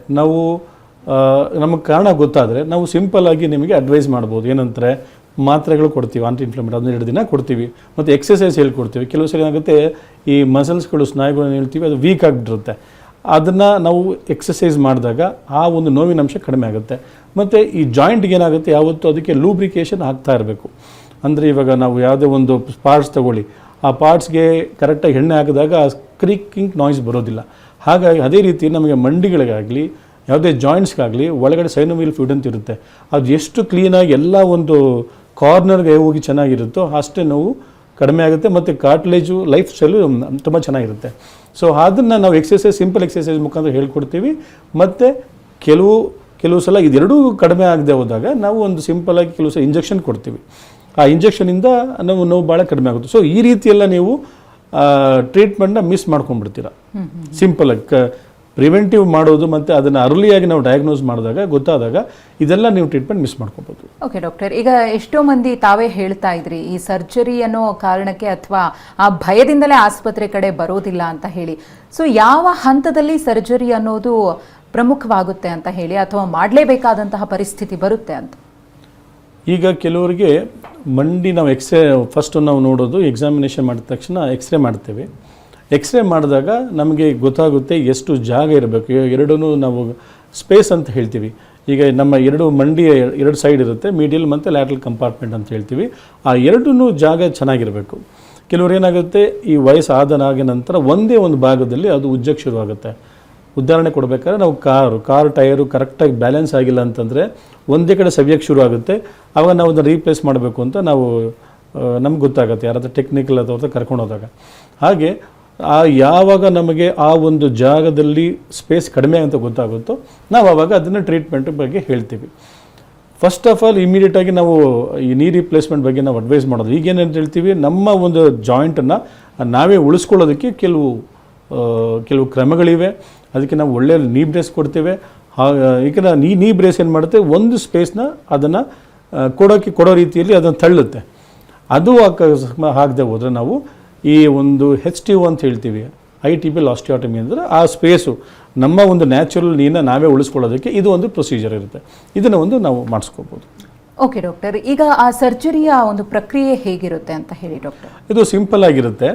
ನಮಗೆ ಕಾರಣ ಗೊತ್ತಾದರೆ ನಾವು ಸಿಂಪಲ್ ಆಗಿ ನಿಮಗೆ ಅಡ್ವೈಸ್ ಮಾಡ್ಬೋದು. ಏನಂದರೆ ಮಾತ್ರೆಗಳು ಕೊಡ್ತೀವಿ, ಆಂಟಿ ಇನ್ಫ್ಲಮೇಟರಿ 12 ದಿನ ಕೊಡ್ತೀವಿ, ಮತ್ತು ಎಕ್ಸಸೈಸ್ ಹೇಳ್ಕೊಡ್ತೀವಿ. ಕೆಲವು ಸರಿ ಏನಾಗುತ್ತೆ, ಈ ಮಸಲ್ಸ್ಗಳು ಸ್ನಾಯುಗಳನ್ನ ಹೇಳ್ತೀವಿ, ಅದು ವೀಕ್ ಆಗಿಬಿಟ್ಟಿರುತ್ತೆ. ಅದನ್ನು ನಾವು ಎಕ್ಸಸೈಸ್ ಮಾಡಿದಾಗ ಆ ಒಂದು ನೋವಿನ ಅಂಶ ಕಡಿಮೆ ಆಗುತ್ತೆ. ಮತ್ತು ಈ ಜಾಯಿಂಟ್ಗೆ ಏನಾಗುತ್ತೆ, ಯಾವತ್ತೂ ಅದಕ್ಕೆ ಲೂಬ್ರಿಕೇಷನ್ ಆಗ್ತಾ ಇರಬೇಕು. ಅಂದರೆ ಇವಾಗ ನಾವು ಯಾವುದೇ ಒಂದು ಪಾರ್ಟ್ಸ್ ತಗೊಳ್ಳಿ, ಆ ಪಾರ್ಟ್ಸ್ಗೆ ಕರೆಕ್ಟಾಗಿ ಎಣ್ಣೆ ಹಾಕಿದಾಗ ಕ್ರೀಕಿಂಗ್ ನಾಯ್ಸ್ ಬರೋದಿಲ್ಲ. ಹಾಗಾಗಿ ಅದೇ ರೀತಿ ನಮಗೆ ಮಂಡಿಗಳಿಗಾಗಲಿ ಯಾವುದೇ ಜಾಯಿಂಟ್ಸ್ಗಾಗಲಿ ಒಳಗಡೆ ಸೈನೋವಿಯಲ್ ಫ್ಲೂಯಿಡ್ ಅಂತ ಇರುತ್ತೆ, ಅದು ಎಷ್ಟು ಕ್ಲೀನಾಗಿ ಎಲ್ಲ ಒಂದು ಕಾರ್ನರ್ಗೆ ಹೋಗಿ ಚೆನ್ನಾಗಿರುತ್ತೋ ಅಷ್ಟೇ ನೋವು ಕಡಿಮೆ ಆಗುತ್ತೆ. ಮತ್ತು ಕಾರ್ಟ್ಲೇಜು ಲೈಫ್ ಸ್ಟೈಲು ತುಂಬ ಚೆನ್ನಾಗಿರುತ್ತೆ. ಸೊ ಅದನ್ನು ನಾವು ಸಿಂಪಲ್ ಎಕ್ಸಸೈಸ್ ಮುಖಾಂತರ ಹೇಳ್ಕೊಡ್ತೀವಿ. ಮತ್ತು ಕೆಲವು ಸಲ ಇದೆರಡೂ ಕಡಿಮೆ ಆಗದೆ ಹೋದಾಗ ನಾವು ಒಂದು ಸಿಂಪಲಾಗಿ ಕೆಲವು ಸಲ ಇಂಜೆಕ್ಷನ್ ಕೊಡ್ತೀವಿ. ಆ ಇಂಜೆಕ್ಷನಿಂದ ನೋವು ಭಾಳ ಕಡಿಮೆ ಆಗುತ್ತೆ. ಸೊ ಈ ರೀತಿಯೆಲ್ಲ ನೀವು ಟ್ರೀಟ್ಮೆಂಟ್ನ ಮಿಸ್ ಮಾಡ್ಕೊಂಡ್ಬಿಡ್ತೀರ. ಸಿಂಪಲಾಗಿ ಪ್ರಿವೆಂಟಿವ್ ಮಾಡೋದು ಮತ್ತು ಅದನ್ನು ಅರ್ಲಿಯಾಗಿ ನಾವು ಡಯಾಗ್ನೋಸ್ ಮಾಡಿದಾಗ ಗೊತ್ತಾದಾಗ ಇದೆಲ್ಲ ನೀವು ಟ್ರೀಟ್ಮೆಂಟ್ ಮಿಸ್ ಮಾಡ್ಕೋಬೋದು. ಓಕೆ ಡಾಕ್ಟರ್, ಈಗ ಎಷ್ಟೋ ಮಂದಿ ತಾವೇ ಹೇಳ್ತಾ ಇದ್ರಿ ಈ ಸರ್ಜರಿ ಅನ್ನೋ ಕಾರಣಕ್ಕೆ ಅಥವಾ ಆ ಭಯದಿಂದಲೇ ಆಸ್ಪತ್ರೆ ಕಡೆ ಬರೋದಿಲ್ಲ ಅಂತ ಹೇಳಿ. ಸೊ ಯಾವ ಹಂತದಲ್ಲಿ ಸರ್ಜರಿ ಅನ್ನೋದು ಪ್ರಮುಖವಾಗುತ್ತೆ ಅಂತ ಹೇಳಿ ಅಥವಾ ಮಾಡಲೇಬೇಕಾದಂತಹ ಪರಿಸ್ಥಿತಿ ಬರುತ್ತೆ ಅಂತ? ಈಗ ಕೆಲವರಿಗೆ ಮಂಡಿ ನಾವು ಎಕ್ಸ್ರೇ ಫಸ್ಟು ನಾವು ನೋಡೋದು ಎಕ್ಸಾಮಿನೇಷನ್ ಮಾಡಿದ ತಕ್ಷಣ ಎಕ್ಸ್ರೇ ಮಾಡ್ತೇವೆ. ಎಕ್ಸ್ರೇ ಮಾಡಿದಾಗ ನಮಗೆ ಗೊತ್ತಾಗುತ್ತೆ ಎಷ್ಟು ಜಾಗ ಇರಬೇಕು. ಎರಡೂ ನಾವು ಸ್ಪೇಸ್ ಅಂತ ಹೇಳ್ತೀವಿ. ಈಗ ನಮ್ಮ ಮಂಡಿಯ ಎರಡು ಸೈಡ್ ಇರುತ್ತೆ, ಮೀಡಿಯಲ್ ಮತ್ತು ಲ್ಯಾಟ್ರಲ್ ಕಂಪಾರ್ಟ್ಮೆಂಟ್ ಅಂತ ಹೇಳ್ತೀವಿ. ಆ ಎರಡೂ ಜಾಗ ಚೆನ್ನಾಗಿರಬೇಕು. ಕೆಲವರು ಏನಾಗುತ್ತೆ, ಈ ವಯಸ್ಸಾದ ನಂತರ ಒಂದೇ ಒಂದು ಭಾಗದಲ್ಲಿ ಅದು ಉಜ್ಜಕ್ಕೆ ಶುರುವಾಗುತ್ತೆ. ಉದಾಹರಣೆ ಕೊಡಬೇಕಾದ್ರೆ ನಾವು ಕಾರು ಟೈರು ಕರೆಕ್ಟಾಗಿ ಬ್ಯಾಲೆನ್ಸ್ ಆಗಿಲ್ಲ ಅಂತಂದರೆ ಒಂದೇ ಕಡೆ ಸವಿಯೋಕ್ಕೆ ಶುರು ಆಗುತ್ತೆ. ಆವಾಗ ನಾವು ಅದನ್ನು ರೀಪ್ಲೇಸ್ ಮಾಡಬೇಕು ಅಂತ ನಮ್ಗೆ ಗೊತ್ತಾಗುತ್ತೆ, ಯಾರಾದ್ರೂ ಟೆಕ್ನಿಕಲ್ ಅಥವಾ ಕರ್ಕೊಂಡು ಹೋದಾಗ. ಹಾಗೆ ಯಾವಾಗ ನಮಗೆ ಆ ಒಂದು ಜಾಗದಲ್ಲಿ ಸ್ಪೇಸ್ ಕಡಿಮೆ ಅಂತ ಗೊತ್ತಾಗುತ್ತೋ ನಾವು ಆವಾಗ ಅದನ್ನು ಟ್ರೀಟ್ಮೆಂಟ್ ಬಗ್ಗೆ ಹೇಳ್ತೀವಿ. ಫಸ್ಟ್ ಆಫ್ ಆಲ್ ಇಮಿಡಿಯೇಟಾಗಿ ನಾವು ಈ ನೀ ರಿಪ್ಲೇಸ್ಮೆಂಟ್ ಬಗ್ಗೆ ನಾವು ಅಡ್ವೈಸ್ ಮಾಡೋದು. ಈಗೇನಂತ ಹೇಳ್ತೀವಿ, ನಮ್ಮ ಒಂದು ಜಾಯಿಂಟನ್ನು ನಾವೇ ಉಳಿಸ್ಕೊಳ್ಳೋದಕ್ಕೆ ಕೆಲವು ಕ್ರಮಗಳಿವೆ. ಅದಕ್ಕೆ ನಾವು ಒಳ್ಳೆಯ ನೀ ಬ್ರೇಸ್ ಕೊಡ್ತೇವೆ. ಈಗ ನೀ ಬ್ರೇಸ್ ಏನು ಮಾಡುತ್ತೆ, ಒಂದು ಸ್ಪೇಸ್ನ ಅದನ್ನು ಕೊಡೋ ರೀತಿಯಲ್ಲಿ ಅದನ್ನು ತಳ್ಳುತ್ತೆ. ಅದು ಆಗದೆ ಹೋದರೆ ನಾವು ಈ ಒಂದು HTO ಅಂತ ಹೇಳ್ತೀವಿ, ITP ಆಸ್ಟಿಯೋಟಮಿ ಅಂದರೆ ಆ ಸ್ಪೇಸು ನಮ್ಮ ಒಂದು ನ್ಯಾಚುರಲ್ ನೀರನ್ನ ನಾವೇ ಉಳಿಸ್ಕೊಳ್ಳೋದಕ್ಕೆ ಇದು ಒಂದು ಪ್ರೊಸೀಜರ್ ಇರುತ್ತೆ. ಇದನ್ನು ನಾವು ಮಾಡಿಸ್ಕೋಬೋದು. ಓಕೆ ಡಾಕ್ಟರ್, ಈಗ ಆ ಸರ್ಜರಿಯ ಒಂದು ಪ್ರಕ್ರಿಯೆ ಹೇಗಿರುತ್ತೆ ಅಂತ ಹೇಳಿ ಡಾಕ್ಟರ್? ಇದು ಸಿಂಪಲ್ ಆಗಿರುತ್ತೆ.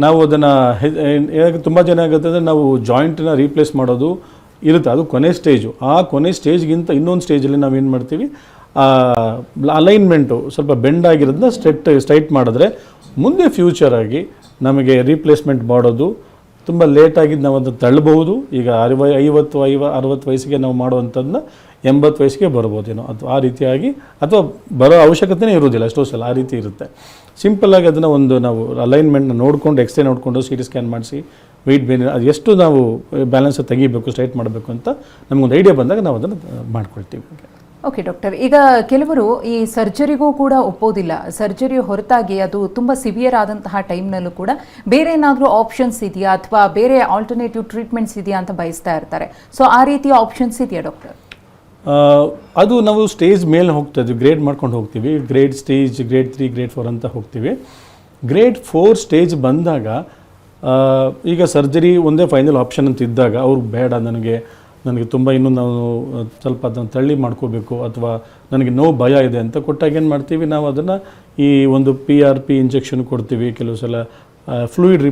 ನಾವು ಅದನ್ನು ತುಂಬ ಜನ ಆಗುತ್ತೆ ಅಂದರೆ ನಾವು ಜಾಯಿಂಟನ್ನ ರೀಪ್ಲೇಸ್ ಮಾಡೋದು ಇರುತ್ತೆ, ಅದು ಕೊನೆ ಸ್ಟೇಜು. ಆ ಕೊನೆ ಸ್ಟೇಜ್ಗಿಂತ ಇನ್ನೊಂದು ಸ್ಟೇಜಲ್ಲಿ ನಾವೇನು ಮಾಡ್ತೀವಿ, ಅಲೈನ್ಮೆಂಟು ಸ್ವಲ್ಪ ಬೆಂಡ್ ಆಗಿರೋದನ್ನ ಸ್ಟ್ರೈಟ್ ಮಾಡಿದ್ರೆ ಮುಂದೆ ಫ್ಯೂಚರಾಗಿ ನಮಗೆ ರೀಪ್ಲೇಸ್ಮೆಂಟ್ ಮಾಡೋದು ತುಂಬ ಲೇಟಾಗಿದ್ದು ನಾವು ಅದನ್ನು ತಳ್ಳಬಹುದು. ಈಗ 50-60 ವಯಸ್ಸಿಗೆ ನಾವು ಮಾಡುವಂಥದ್ದನ್ನ 80 ವಯಸ್ಸಿಗೆ ಬರ್ಬೋದೇನೋ, ಅಥವಾ ಆ ರೀತಿಯಾಗಿ, ಅಥವಾ ಬರೋ ಅವಶ್ಯಕತೆಯೇ ಇರೋದಿಲ್ಲ ಎಷ್ಟೋ ಸಲ, ಆ ರೀತಿ ಇರುತ್ತೆ. ಸಿಂಪಲ್ಲಾಗಿ ಅದನ್ನು ನಾವು ಅಲೈನ್ಮೆಂಟ್ನ ನೋಡಿಕೊಂಡು ಎಕ್ಸ್ರೇ ನೋಡಿಕೊಂಡು CT ಸ್ಕ್ಯಾನ್ ಮಾಡಿಸಿ ವೆಯ್ಟ್ ಬೇರೆ ಅದು ಎಷ್ಟು ನಾವು ಬ್ಯಾಲೆನ್ಸ್ ತೆಗಿಬೇಕು, ಸ್ಟ್ರೈಟ್ ಮಾಡಬೇಕು ಅಂತ ನಮಗೊಂದು ಐಡಿಯಾ ಬಂದಾಗ ನಾವು ಅದನ್ನು ಮಾಡ್ಕೊಳ್ತೀವಿ. ಓಕೆ ಡಾಕ್ಟರ್, ಈಗ ಕೆಲವರು ಈ ಸರ್ಜರಿಗೂ ಕೂಡ ಒಪ್ಪೋದಿಲ್ಲ. ಸರ್ಜರಿ ಹೊರತಾಗಿ ಅದು ತುಂಬ ಸಿವಿಯರ್ ಆದಂತಹ ಟೈಮ್ನಲ್ಲೂ ಕೂಡ ಬೇರೆ ಏನಾದರೂ ಆಪ್ಷನ್ಸ್ ಇದೆಯಾ ಅಥವಾ ಬೇರೆ ಆಲ್ಟರ್ನೇಟಿವ್ ಟ್ರೀಟ್ಮೆಂಟ್ಸ್ ಇದೆಯಾ ಅಂತ ಬಯಸ್ತಾ ಇರ್ತಾರೆ. ಸೊ ಆ ರೀತಿಯ ಆಪ್ಷನ್ಸ್ ಇದೆಯಾ ಡಾಕ್ಟರ್? ಅದು ನಾವು ಸ್ಟೇಜ್ ಮೇಲೆ ಹೋಗ್ತಾ ಇದ್ವಿ, ಗ್ರೇಡ್ ಮಾಡ್ಕೊಂಡು ಹೋಗ್ತೀವಿ. ಗ್ರೇಡ್ ಸ್ಟೇಜ್, ಗ್ರೇಡ್ 3, ಗ್ರೇಡ್ 4 ಅಂತ ಹೋಗ್ತೀವಿ. ಗ್ರೇಡ್ 4 ಸ್ಟೇಜ್ ಬಂದಾಗ ಈಗ ಸರ್ಜರಿ ಒಂದೇ ಫೈನಲ್ ಆಪ್ಷನ್ ಅಂತ ಇದ್ದಾಗ ಅವ್ರು ಬೇಡ, ನನಗೆ ತುಂಬ ಇನ್ನೂ ನಾವು ಸ್ವಲ್ಪ ಅದನ್ನು ತಳ್ಳಿ ಮಾಡ್ಕೋಬೇಕು ಅಥವಾ ನನಗೆ ನೋವು ಭಯ ಇದೆ ಅಂತ ಕೊಟ್ಟಾಗ ಏನು ಮಾಡ್ತೀವಿ, ನಾವು ಅದನ್ನು ಈ ಒಂದು PRP ಇಂಜೆಕ್ಷನ್ ಕೊಡ್ತೀವಿ. ಕೆಲವು ಸಲ ಫ್ಲೂಯಿಡ್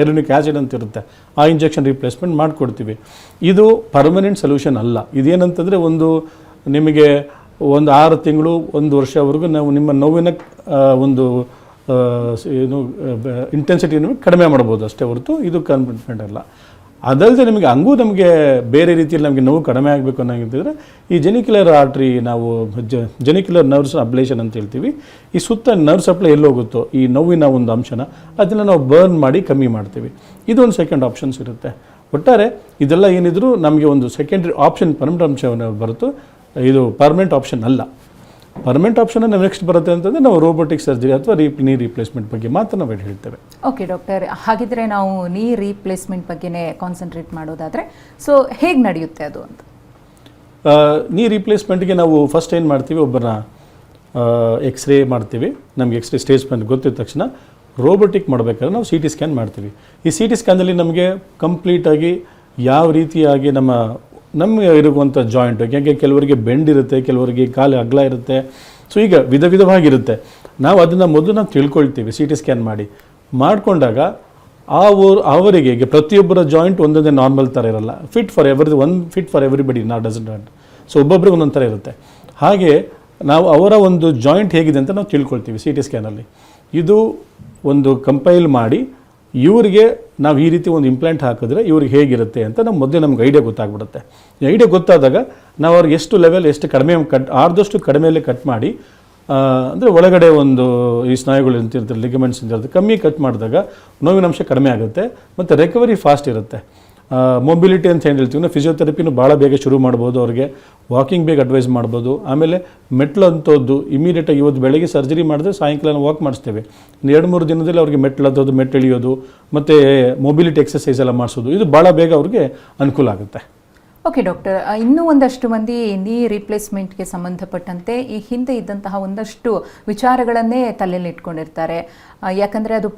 ಐರನಿಕ್ ಆ್ಯಸಿಡ್ ಅಂತ ಇರುತ್ತೆ, ಆ ಇಂಜೆಕ್ಷನ್ ರಿಪ್ಲೇಸ್ಮೆಂಟ್ ಮಾಡಿಕೊಡ್ತೀವಿ. ಇದು ಪರ್ಮನೆಂಟ್ ಸೊಲ್ಯೂಷನ್ ಅಲ್ಲ. ಇದೇನಂತಂದರೆ ನಿಮಗೆ 6 ತಿಂಗಳು 1 ವರ್ಷವರೆಗೂ ನಾವು ನಿಮ್ಮ ನೋವಿನ ಒಂದು ಇಂಟೆನ್ಸಿಟಿಯನ್ನು ಕಡಿಮೆ ಮಾಡ್ಬೋದು ಅಷ್ಟೇ ಹೊರತು ಇದು ಕನ್ಫಿಡೆಂಟ್ ಅಲ್ಲ. ಅದಲ್ಲದೆ ನಮಗೆ ಬೇರೆ ರೀತಿಯಲ್ಲಿ ನಮಗೆ ನೋವು ಕಡಿಮೆ ಆಗಬೇಕು ಅನ್ನೋಂಗಿದ್ರೆ ಈ ಜೆನಿಕ್ಯುಲರ್ ಆರ್ಟ್ರಿ, ನಾವು ಜೆನಿಕ್ಯುಲರ್ ನರ್ವ್ಸ್ ಅಬ್ಲೇಷನ್ ಅಂತ ಹೇಳ್ತೀವಿ. ಈ ಸುತ್ತ ನರ್ವ್ ಸಪ್ಲೈ ಎಲ್ಲೋಗುತ್ತೋ ಈ ನೋವಿನ ಒಂದು ಅಂಶನ ಅದನ್ನು ನಾವು ಬರ್ನ್ ಮಾಡಿ ಕಮ್ಮಿ ಮಾಡ್ತೀವಿ. ಇದೊಂದು ಸೆಕೆಂಡ್ ಆಪ್ಷನ್ಸ್ ಇರುತ್ತೆ. ಒಟ್ಟಾರೆ ಇದೆಲ್ಲ ಏನಿದ್ರು ನಮಗೆ ಒಂದು ಸೆಕೆಂಡ್ರಿ ಆಪ್ಷನ್, ಪರ್ಮನೆಂಟ್ ಅಂಶವನ್ನು ಬರುತ್ತೋ, ಇದು ಪರ್ಮನೆಂಟ್ ಆಪ್ಷನ್ ಅಲ್ಲ. ಪರ್ಮನೆಂಟ್ ಆಪ್ಷನ್ ನೆಕ್ಸ್ಟ್ ಬರುತ್ತೆ ಅಂತಂದರೆ ನಾವು ರೋಬೋಟಿಕ್ ಸರ್ಜರಿ ಅಥವಾ ನೀ ರೀಪ್ಲೇಸ್ಮೆಂಟ್ ಬಗ್ಗೆ ಮಾತ್ರ ನಾವು ಹೇಳ್ತೇವೆ. ಓಕೆ ಡಾಕ್ಟರ್, ಹಾಗಿದ್ರೆ ನಾವು ನೀ ರೀಪ್ಲೇಸ್ಮೆಂಟ್ ಬಗ್ಗೆನೇ ಕಾನ್ಸಂಟ್ರೇಟ್ ಮಾಡೋದಾದರೆ ಸೊ ಹೇಗೆ ನಡೆಯುತ್ತೆ ಅದು ಅಂತ? ನೀ ರೀಪ್ಲೇಸ್ಮೆಂಟ್ಗೆ ನಾವು ಫಸ್ಟ್ ಏನು ಮಾಡ್ತೀವಿ, ಒಬ್ಬರನ್ನ ಎಕ್ಸ್ರೇ ಮಾಡ್ತೀವಿ. ನಮಗೆ ಎಕ್ಸ್ರೇ ಸ್ಟೇಜ್ ಬಂದು ಗೊತ್ತಿದ ತಕ್ಷಣ ರೋಬೋಟಿಕ್ ಮಾಡಬೇಕಾದ್ರೆ ನಾವು CT ಸ್ಕ್ಯಾನ್ ಮಾಡ್ತೀವಿ. ಈ CT ಸ್ಕ್ಯಾನಲ್ಲಿ ನಮಗೆ ಕಂಪ್ಲೀಟಾಗಿ ಯಾವ ರೀತಿಯಾಗಿ ನಮಗೆ ಇರುವಂಥ ಜಾಯಿಂಟ್, ಯಾಕೆ ಕೆಲವರಿಗೆ ಬೆಂಡ್ ಇರುತ್ತೆ, ಕೆಲವರಿಗೆ ಕಾಲು ಅಗಲ ಇರುತ್ತೆ. ಸೊ ಈಗ ವಿಧವಾಗಿರುತ್ತೆ. ನಾವು ಅದನ್ನು ಮೊದಲು ತಿಳ್ಕೊಳ್ತೀವಿ CT ಸ್ಕ್ಯಾನ್ ಮಾಡಿಕೊಂಡಾಗ ಅವರಿಗೆ ಈಗ ಪ್ರತಿಯೊಬ್ಬರ ಜಾಯಿಂಟ್ ಒಂದೊಂದೇ ನಾರ್ಮಲ್ ಥರ ಇರಲ್ಲ. Fit for everybody doesn't. So ಒಬ್ಬೊಬ್ರಿಗೆ ಒಂದೊಂದು ಥರ ಇರುತ್ತೆ. ಹಾಗೆ ನಾವು ಅವರ ಒಂದು ಜಾಯಿಂಟ್ ಹೇಗಿದೆ ಅಂತ ನಾವು ತಿಳ್ಕೊಳ್ತೀವಿ CT ಸ್ಕ್ಯಾನಲ್ಲಿ. ಇದು ಒಂದು ಕಂಪೈಲ್ ಮಾಡಿ ಇವರಿಗೆ ನಾವು ಈ ರೀತಿ ಒಂದು ಇಂಪ್ಲಾಂಟ್ ಹಾಕಿದ್ರೆ ಇವ್ರಿಗೆ ಹೇಗಿರುತ್ತೆ ಅಂತ ನಮ್ಗೆ ಐಡಿಯಾ ಗೊತ್ತಾಗ್ಬಿಡುತ್ತೆ. ಐಡಿಯಾ ಗೊತ್ತಾದಾಗ ನಾವು ಅವ್ರಿಗೆ ಎಷ್ಟು ಲೆವೆಲ್, ಎಷ್ಟು ಕಡಿಮೆ ಆದಷ್ಟು ಕಡಿಮೆಯಲ್ಲೇ ಕಟ್ ಮಾಡಿ, ಅಂದರೆ ಒಳಗಡೆ ಒಂದು ಈ ಸ್ನಾಯುಗಳು ಅಂತಿರುತ್ತೆ, ಲಿಗಮೆಂಟ್ಸ್ ಅಂತಿರುತ್ತೆ, ಕಮ್ಮಿ ಕಟ್ ಮಾಡಿದಾಗ ನೋವಿನ ಅಂಶ ಕಡಿಮೆ ಆಗುತ್ತೆ ಮತ್ತು ರಿಕವರಿ ಫಾಸ್ಟ್ ಇರುತ್ತೆ. ಮೊಬಿಲಿಟಿ ಅಂತ ಏನು ಹೇಳ್ತೀವಿ, ಫಿಸಿಯೋಥೆರಪಿನೂ ಭಾಳ ಬೇಗ ಶುರು ಮಾಡ್ಬೋದು ಅವ್ರಿಗೆ, ವಾಕಿಂಗ್ ಬೇಗ ಅಡ್ವೈಸ್ ಮಾಡ್ಬೋದು. ಆಮೇಲೆ ಮೆಟ್ಲು ಅಂಥದ್ದು ಇಮಿಡಿಯೇಟಾಗಿ ಇವತ್ತು ಬೆಳಗ್ಗೆ ಸರ್ಜರಿ ಮಾಡಿದ್ರೆ ಸಾಯಂಕಾಲ ವಾಕ್ ಮಾಡಿಸ್ತೇವೆ, 2-3 ದಿನದಲ್ಲಿ ಅವ್ರಿಗೆ ಮೆಟ್ಲು ಹತ್ತೋದು, ಮೆಟ್ಲು ಇಳಿಯೋದು ಮತ್ತು ಮೊಬಿಲಿಟಿ ಎಕ್ಸಸೈಸ್ ಎಲ್ಲ ಮಾಡಿಸೋದು, ಇದು ಭಾಳ ಬೇಗ ಅವ್ರಿಗೆ ಅನುಕೂಲ ಆಗುತ್ತೆ. ಓಕೆ ಡಾಕ್ಟರ್, ಇನ್ನೂ ಒಂದಷ್ಟು ಮಂದಿ ನೀ ರಿಪ್ಲೇಸ್ಮೆಂಟ್ಗೆ ಸಂಬಂಧಪಟ್ಟಂತೆ ಈ ಹಿಂದೆ ಇದ್ದಂತಹ ಒಂದಷ್ಟು ವಿಚಾರಗಳನ್ನೇ ತಲೆಯಲ್ಲಿ ಇಟ್ಕೊಂಡಿರ್ತಾರೆ. ಯಾಕಂದರೆ ಅದು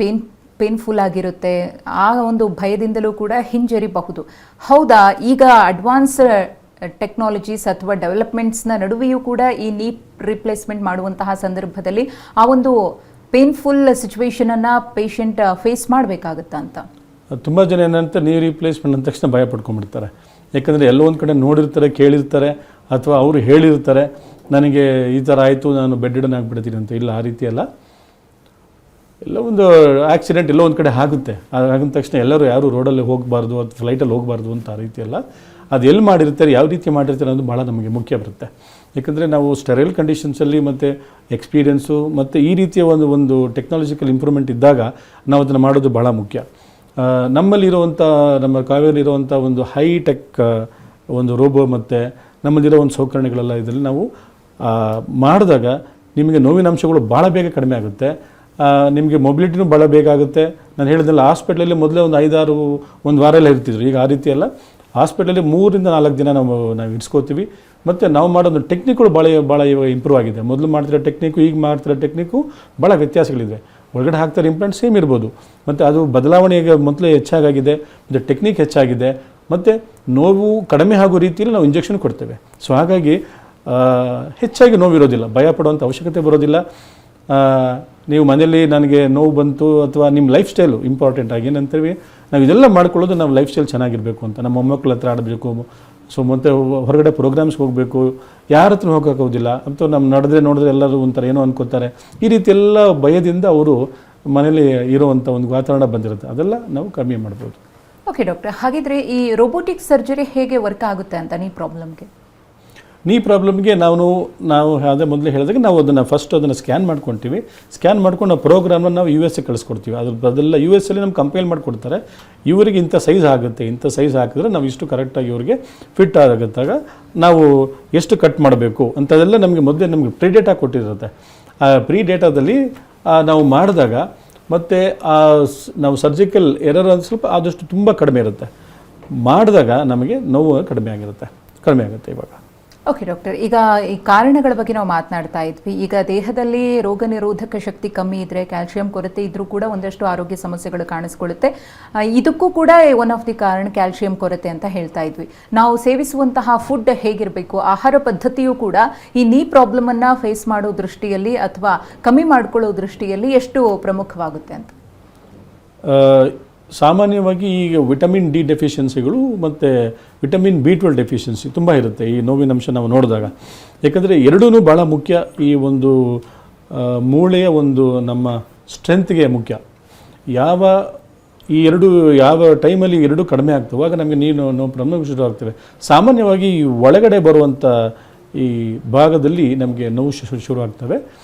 ಪೇನ್ಫುಲ್ ಆಗಿರುತ್ತೆ, ಆ ಒಂದು ಭಯದಿಂದಲೂ ಕೂಡ ಹಿಂಜರಿಬಹುದು. ಹೌದಾ, ಈಗ ಅಡ್ವಾನ್ಸ್ ಟೆಕ್ನಾಲಜೀಸ್ ಅಥವಾ ಡೆವಲಪ್ಮೆಂಟ್ಸ್ನ ನಡುವೆಯೂ ಕೂಡ ಈ ನೀ ರಿಪ್ಲೇಸ್ಮೆಂಟ್ ಮಾಡುವಂತಹ ಸಂದರ್ಭದಲ್ಲಿ ಆ ಒಂದು ಪೇನ್ಫುಲ್ ಸಿಚುವೇಶನನ್ನು ಪೇಷಂಟ್ ಫೇಸ್ ಮಾಡಬೇಕಾಗುತ್ತಾ ಅಂತ? ತುಂಬ ಜನ ಏನಂತ ನೀ ರಿಪ್ಲೇಸ್ಮೆಂಟ್ ಅಂದ ತಕ್ಷಣ ಭಯ ಪಡ್ಕೊಂಡ್ಬಿಡ್ತಾರೆ. ಯಾಕಂದರೆ ಎಲ್ಲೋ ಒಂದು ಕಡೆ ನೋಡಿರ್ತಾರೆ, ಕೇಳಿರ್ತಾರೆ, ಅಥವಾ ಅವರು ಹೇಳಿರ್ತಾರೆ ನನಗೆ ಈ ಥರ ಆಯಿತು, ನಾನು ಬೆಡ್ ರಿಡನ್ ಆಗಿಬಿಡ್ತೀನಿ ಅಂತ. ಇಲ್ಲ, ಆ ರೀತಿ ಅಲ್ಲ. ಎಲ್ಲ ಒಂದು ಆಕ್ಸಿಡೆಂಟ್ ಎಲ್ಲೋ ಒಂದು ಕಡೆ ಆಗುತ್ತೆ, ಆಗಿದ ತಕ್ಷಣ ಎಲ್ಲರೂ ಯಾರು ರೋಡಲ್ಲಿ ಹೋಗಬಾರ್ದು ಅಥವಾ ಫ್ಲೈಟಲ್ಲಿ ಹೋಗಬಾರ್ದು ಅಂತ ಆ ರೀತಿ ಅಲ್ಲ. ಅದು ಎಲ್ಲಿ ಮಾಡಿರ್ತಾರೆ, ಯಾವ ರೀತಿ ಮಾಡಿರ್ತಾರೆ ಅನ್ನೋದು ಭಾಳ ನಮಗೆ ಮುಖ್ಯ ಬರುತ್ತೆ. ಯಾಕಂದರೆ ನಾವು ಸ್ಟೆರೈಲ್ ಕಂಡೀಷನ್ಸಲ್ಲಿ ಮತ್ತು ಎಕ್ಸ್ಪೀರಿಯೆನ್ಸು ಮತ್ತು ಈ ರೀತಿಯ ಒಂದು ಟೆಕ್ನಾಲಜಿಕಲ್ ಇಂಪ್ರೂವ್ಮೆಂಟ್ ಇದ್ದಾಗ ನಾವು ಅದನ್ನು ಮಾಡೋದು ಭಾಳ ಮುಖ್ಯ. ನಮ್ಮಲ್ಲಿರುವಂಥ, ನಮ್ಮ ಕಾವೇರಿಲಿರುವಂಥ ಒಂದು ಹೈಟೆಕ್ ಒಂದು ರೋಬೋ ಮತ್ತು ನಮ್ಮಲ್ಲಿರೋ ಒಂದು ಸೌಕರ್ಯಗಳೆಲ್ಲ ಇದರಲ್ಲಿ ನಾವು ಮಾಡಿದಾಗ ನಿಮಗೆ ನೋವಿನ ಅಂಶಗಳು ಭಾಳ ಬೇಗ ಕಡಿಮೆ ಆಗುತ್ತೆ, ನಿಮಗೆ ಮೊಬಿಲಿಟಿನೂ ಭಾಳ ಬೇಗ ಆಗುತ್ತೆ. ನಾನು ಹೇಳಿದ್ನಲ್ಲ, ಹಾಸ್ಪಿಟ್ಲಲ್ಲಿ ಮೊದಲೇ ಒಂದು 5-6 ಒಂದು ವಾರ ಎಲ್ಲ ಇರ್ತಿದ್ರು, ಈಗ ಆ ರೀತಿ ಅಲ್ಲ. ಹಾಸ್ಪಿಟಲಲ್ಲಿ 3-4 ದಿನ ನಾವು ಇಡ್ಸ್ಕೋತೀವಿ. ಮತ್ತು ನಾವು ಮಾಡೋದು ಟೆಕ್ನಿಕ್ಗಳು ಭಾಳ ಇವಾಗ ಇಂಪ್ರೂವ್ ಆಗಿದೆ. ಮೊದಲು ಮಾಡ್ತಿರೋ ಟೆಕ್ನಿಕ್ಕು ಈಗ ಮಾಡ್ತಿರೋ ಟೆಕ್ನಿಕ್ಕು ಭಾಳ ವ್ಯತ್ಯಾಸಗಳಿದೆ. ಒಳಗಡೆ ಹಾಕ್ತಾರೆ ಇಂಪ್ಲಾಂಟ್ ಸೇಮ್ ಇರ್ಬೋದು, ಮತ್ತು ಅದು ಬದಲಾವಣೆ ಈಗ ಮೊದಲೇ ಹೆಚ್ಚಾಗಿದೆ, ಮತ್ತು ಟೆಕ್ನಿಕ್ ಹೆಚ್ಚಾಗಿದೆ, ಮತ್ತು ನೋವು ಕಡಿಮೆ ಆಗೋ ರೀತಿಯಲ್ಲಿ ನಾವು ಇಂಜೆಕ್ಷನ್ ಕೊಡ್ತೇವೆ. ಸೊ ಹಾಗಾಗಿ ಹೆಚ್ಚಾಗಿ ನೋವಿರೋದಿಲ್ಲ, ಭಯ ಪಡುವಂಥ ಅವಶ್ಯಕತೆ ಬರೋದಿಲ್ಲ. ನೀವು ಮನೆಯಲ್ಲಿ ನನಗೆ ನೋವು ಬಂತು ಅಥವಾ ನಿಮ್ಮ ಲೈಫ್ ಸ್ಟೈಲು ಇಂಪಾರ್ಟೆಂಟ್ ಆಗಿ ಏನಂತೀವಿ, ನಾವು ಇದೆಲ್ಲ ಮಾಡ್ಕೊಳ್ಳೋದು ನಮ್ಮ ಲೈಫ್ ಸ್ಟೈಲ್ ಚೆನ್ನಾಗಿರಬೇಕು ಅಂತ. ನಮ್ಮ ಮೊಮ್ಮಕ್ಕಳ ಹತ್ರ ಆಡಬೇಕು, ಸೊ ಮತ್ತು ಹೊರಗಡೆ ಪ್ರೋಗ್ರಾಮ್ಸ್ಗೆ ಹೋಗಬೇಕು, ಯಾರ ಹತ್ರ ಹೋಗೋಕ್ಕಾಗೋದಿಲ್ಲ ಅಂತ ನಮ್ಮ ನೋಡಿದ್ರೆ ಎಲ್ಲರೂ ಒಂಥರ ಏನೋ ಅನ್ಕೋತಾರೆ. ಈ ರೀತಿ ಎಲ್ಲ ಭಯದಿಂದ ಅವರು ಮನೇಲಿ ಇರುವಂಥ ಒಂದು ವಾತಾವರಣ ಬಂದಿರುತ್ತೆ, ಅದೆಲ್ಲ ನಾವು ಕಡಿಮೆ ಮಾಡ್ಬೋದು. ಓಕೆ ಡಾಕ್ಟರ್, ಹಾಗಿದ್ರೆ ಈ ರೋಬೋಟಿಕ್ ಸರ್ಜರಿ ಹೇಗೆ ವರ್ಕ್ ಆಗುತ್ತೆ ಅಂತ ನೀ ಪ್ರಾಬ್ಲಮ್ಗೆ ನಾವು ಅದೇ ಮೊದಲೇ ಹೇಳಿದಾಗ ನಾವು ಅದನ್ನು ಸ್ಕ್ಯಾನ್ ಮಾಡ್ಕೊತೀವಿ. ಸ್ಕ್ಯಾನ್ ಮಾಡ್ಕೊಂಡು ನಾವು ಪ್ರೋಗ್ರಾಮನ್ನು ನಾವು US ಕಳಿಸ್ಕೊಡ್ತೀವಿ. ಅದೆಲ್ಲ US ನಮ್ಮ ಕಂಪೈಲ್ ಮಾಡಿಕೊಡ್ತಾರೆ. ಇವರಿಗೆ ಇಂಥ ಸೈಜ್ ಆಗುತ್ತೆ, ಇಂಥ ಸೈಜ್ ಹಾಕಿದ್ರೆ ನಾವು ಇಷ್ಟು ಕರೆಕ್ಟಾಗಿ ಇವರಿಗೆ ಫಿಟ್ ಆಗುತ್ತಾಗ ನಾವು ಎಷ್ಟು ಕಟ್ ಮಾಡಬೇಕು ಅಂಥದ್ದೆಲ್ಲ ನಮಗೆ ಪ್ರೀ ಡೇಟಾ ಕೊಟ್ಟಿರುತ್ತೆ. ಆ ಪ್ರೀ ಡೇಟಾದಲ್ಲಿ ನಾವು ಮಾಡಿದಾಗ ಮತ್ತು ನಾವು ಸರ್ಜಿಕಲ್ ಎರರ್ ಅದು ಸ್ವಲ್ಪ ಆದಷ್ಟು ತುಂಬ ಕಡಿಮೆ ಇರುತ್ತೆ. ಮಾಡಿದಾಗ ನಮಗೆ ನೋವು ಕಡಿಮೆ ಆಗುತ್ತೆ ಇವಾಗ. ಓಕೆ ಡಾಕ್ಟರ್, ಈಗ ಈ ಕಾರಣಗಳ ಬಗ್ಗೆ ನಾವು ಮಾತನಾಡ್ತಾ ಇದ್ವಿ. ಈಗ ದೇಹದಲ್ಲಿ ರೋಗ ನಿರೋಧಕ ಶಕ್ತಿ ಕಮ್ಮಿ ಇದ್ದರೆ, ಕ್ಯಾಲ್ಸಿಯಂ ಕೊರತೆ ಇದ್ದರೂ ಕೂಡ ಒಂದಷ್ಟು ಆರೋಗ್ಯ ಸಮಸ್ಯೆಗಳು ಕಾಣಿಸ್ಕೊಳ್ಳುತ್ತೆ. ಇದಕ್ಕೂ ಕೂಡ ಒನ್ ಆಫ್ ದಿ ಕಾರಣ ಕ್ಯಾಲ್ಸಿಯಂ ಕೊರತೆ ಅಂತ ಹೇಳ್ತಾ ಇದ್ವಿ. ನಾವು ಸೇವಿಸುವಂತಹ ಫುಡ್ ಹೇಗಿರಬೇಕು, ಆಹಾರ ಪದ್ಧತಿಯೂ ಕೂಡ ಈ ನೀ ಪ್ರಾಬ್ಲಮನ್ನು ಫೇಸ್ ಮಾಡೋ ದೃಷ್ಟಿಯಲ್ಲಿ ಅಥವಾ ಕಮ್ಮಿ ಮಾಡ್ಕೊಳ್ಳೋ ದೃಷ್ಟಿಯಲ್ಲಿ ಎಷ್ಟು ಪ್ರಮುಖವಾಗುತ್ತೆ ಅಂತ? ಸಾಮಾನ್ಯವಾಗಿ ಈಗ ವಿಟಮಿನ್ ಡಿ ಡೆಫಿಷಿಯನ್ಸಿಗಳು ಮತ್ತು ವಿಟಮಿನ್ B12 ಡೆಫಿಷಿಯನ್ಸಿ ತುಂಬ ಇರುತ್ತೆ ಈ ನೋವಿನ ಅಂಶ ನಾವು ನೋಡಿದಾಗ. ಯಾಕಂದರೆ ಎರಡೂ ಭಾಳ ಮುಖ್ಯ. ಈ ಒಂದು ಮೂಳೆಯ ಒಂದು ನಮ್ಮ ಸ್ಟ್ರೆಂತ್ಗೆ ಮುಖ್ಯ. ಯಾವ ಟೈಮಲ್ಲಿ ಎರಡೂ ಕಡಿಮೆ ಆಗ್ತವೆ ಆಗ ನಮಗೆ ನೋವು ಪ್ರಾಬ್ಲಮ್ ಶುರು ಆಗ್ತವೆ. ಸಾಮಾನ್ಯವಾಗಿ ಒಳಗಡೆ ಬರುವಂಥ ಈ ಭಾಗದಲ್ಲಿ ನಮಗೆ ನೋವು ಶುರು ಆಗ್ತವೆ.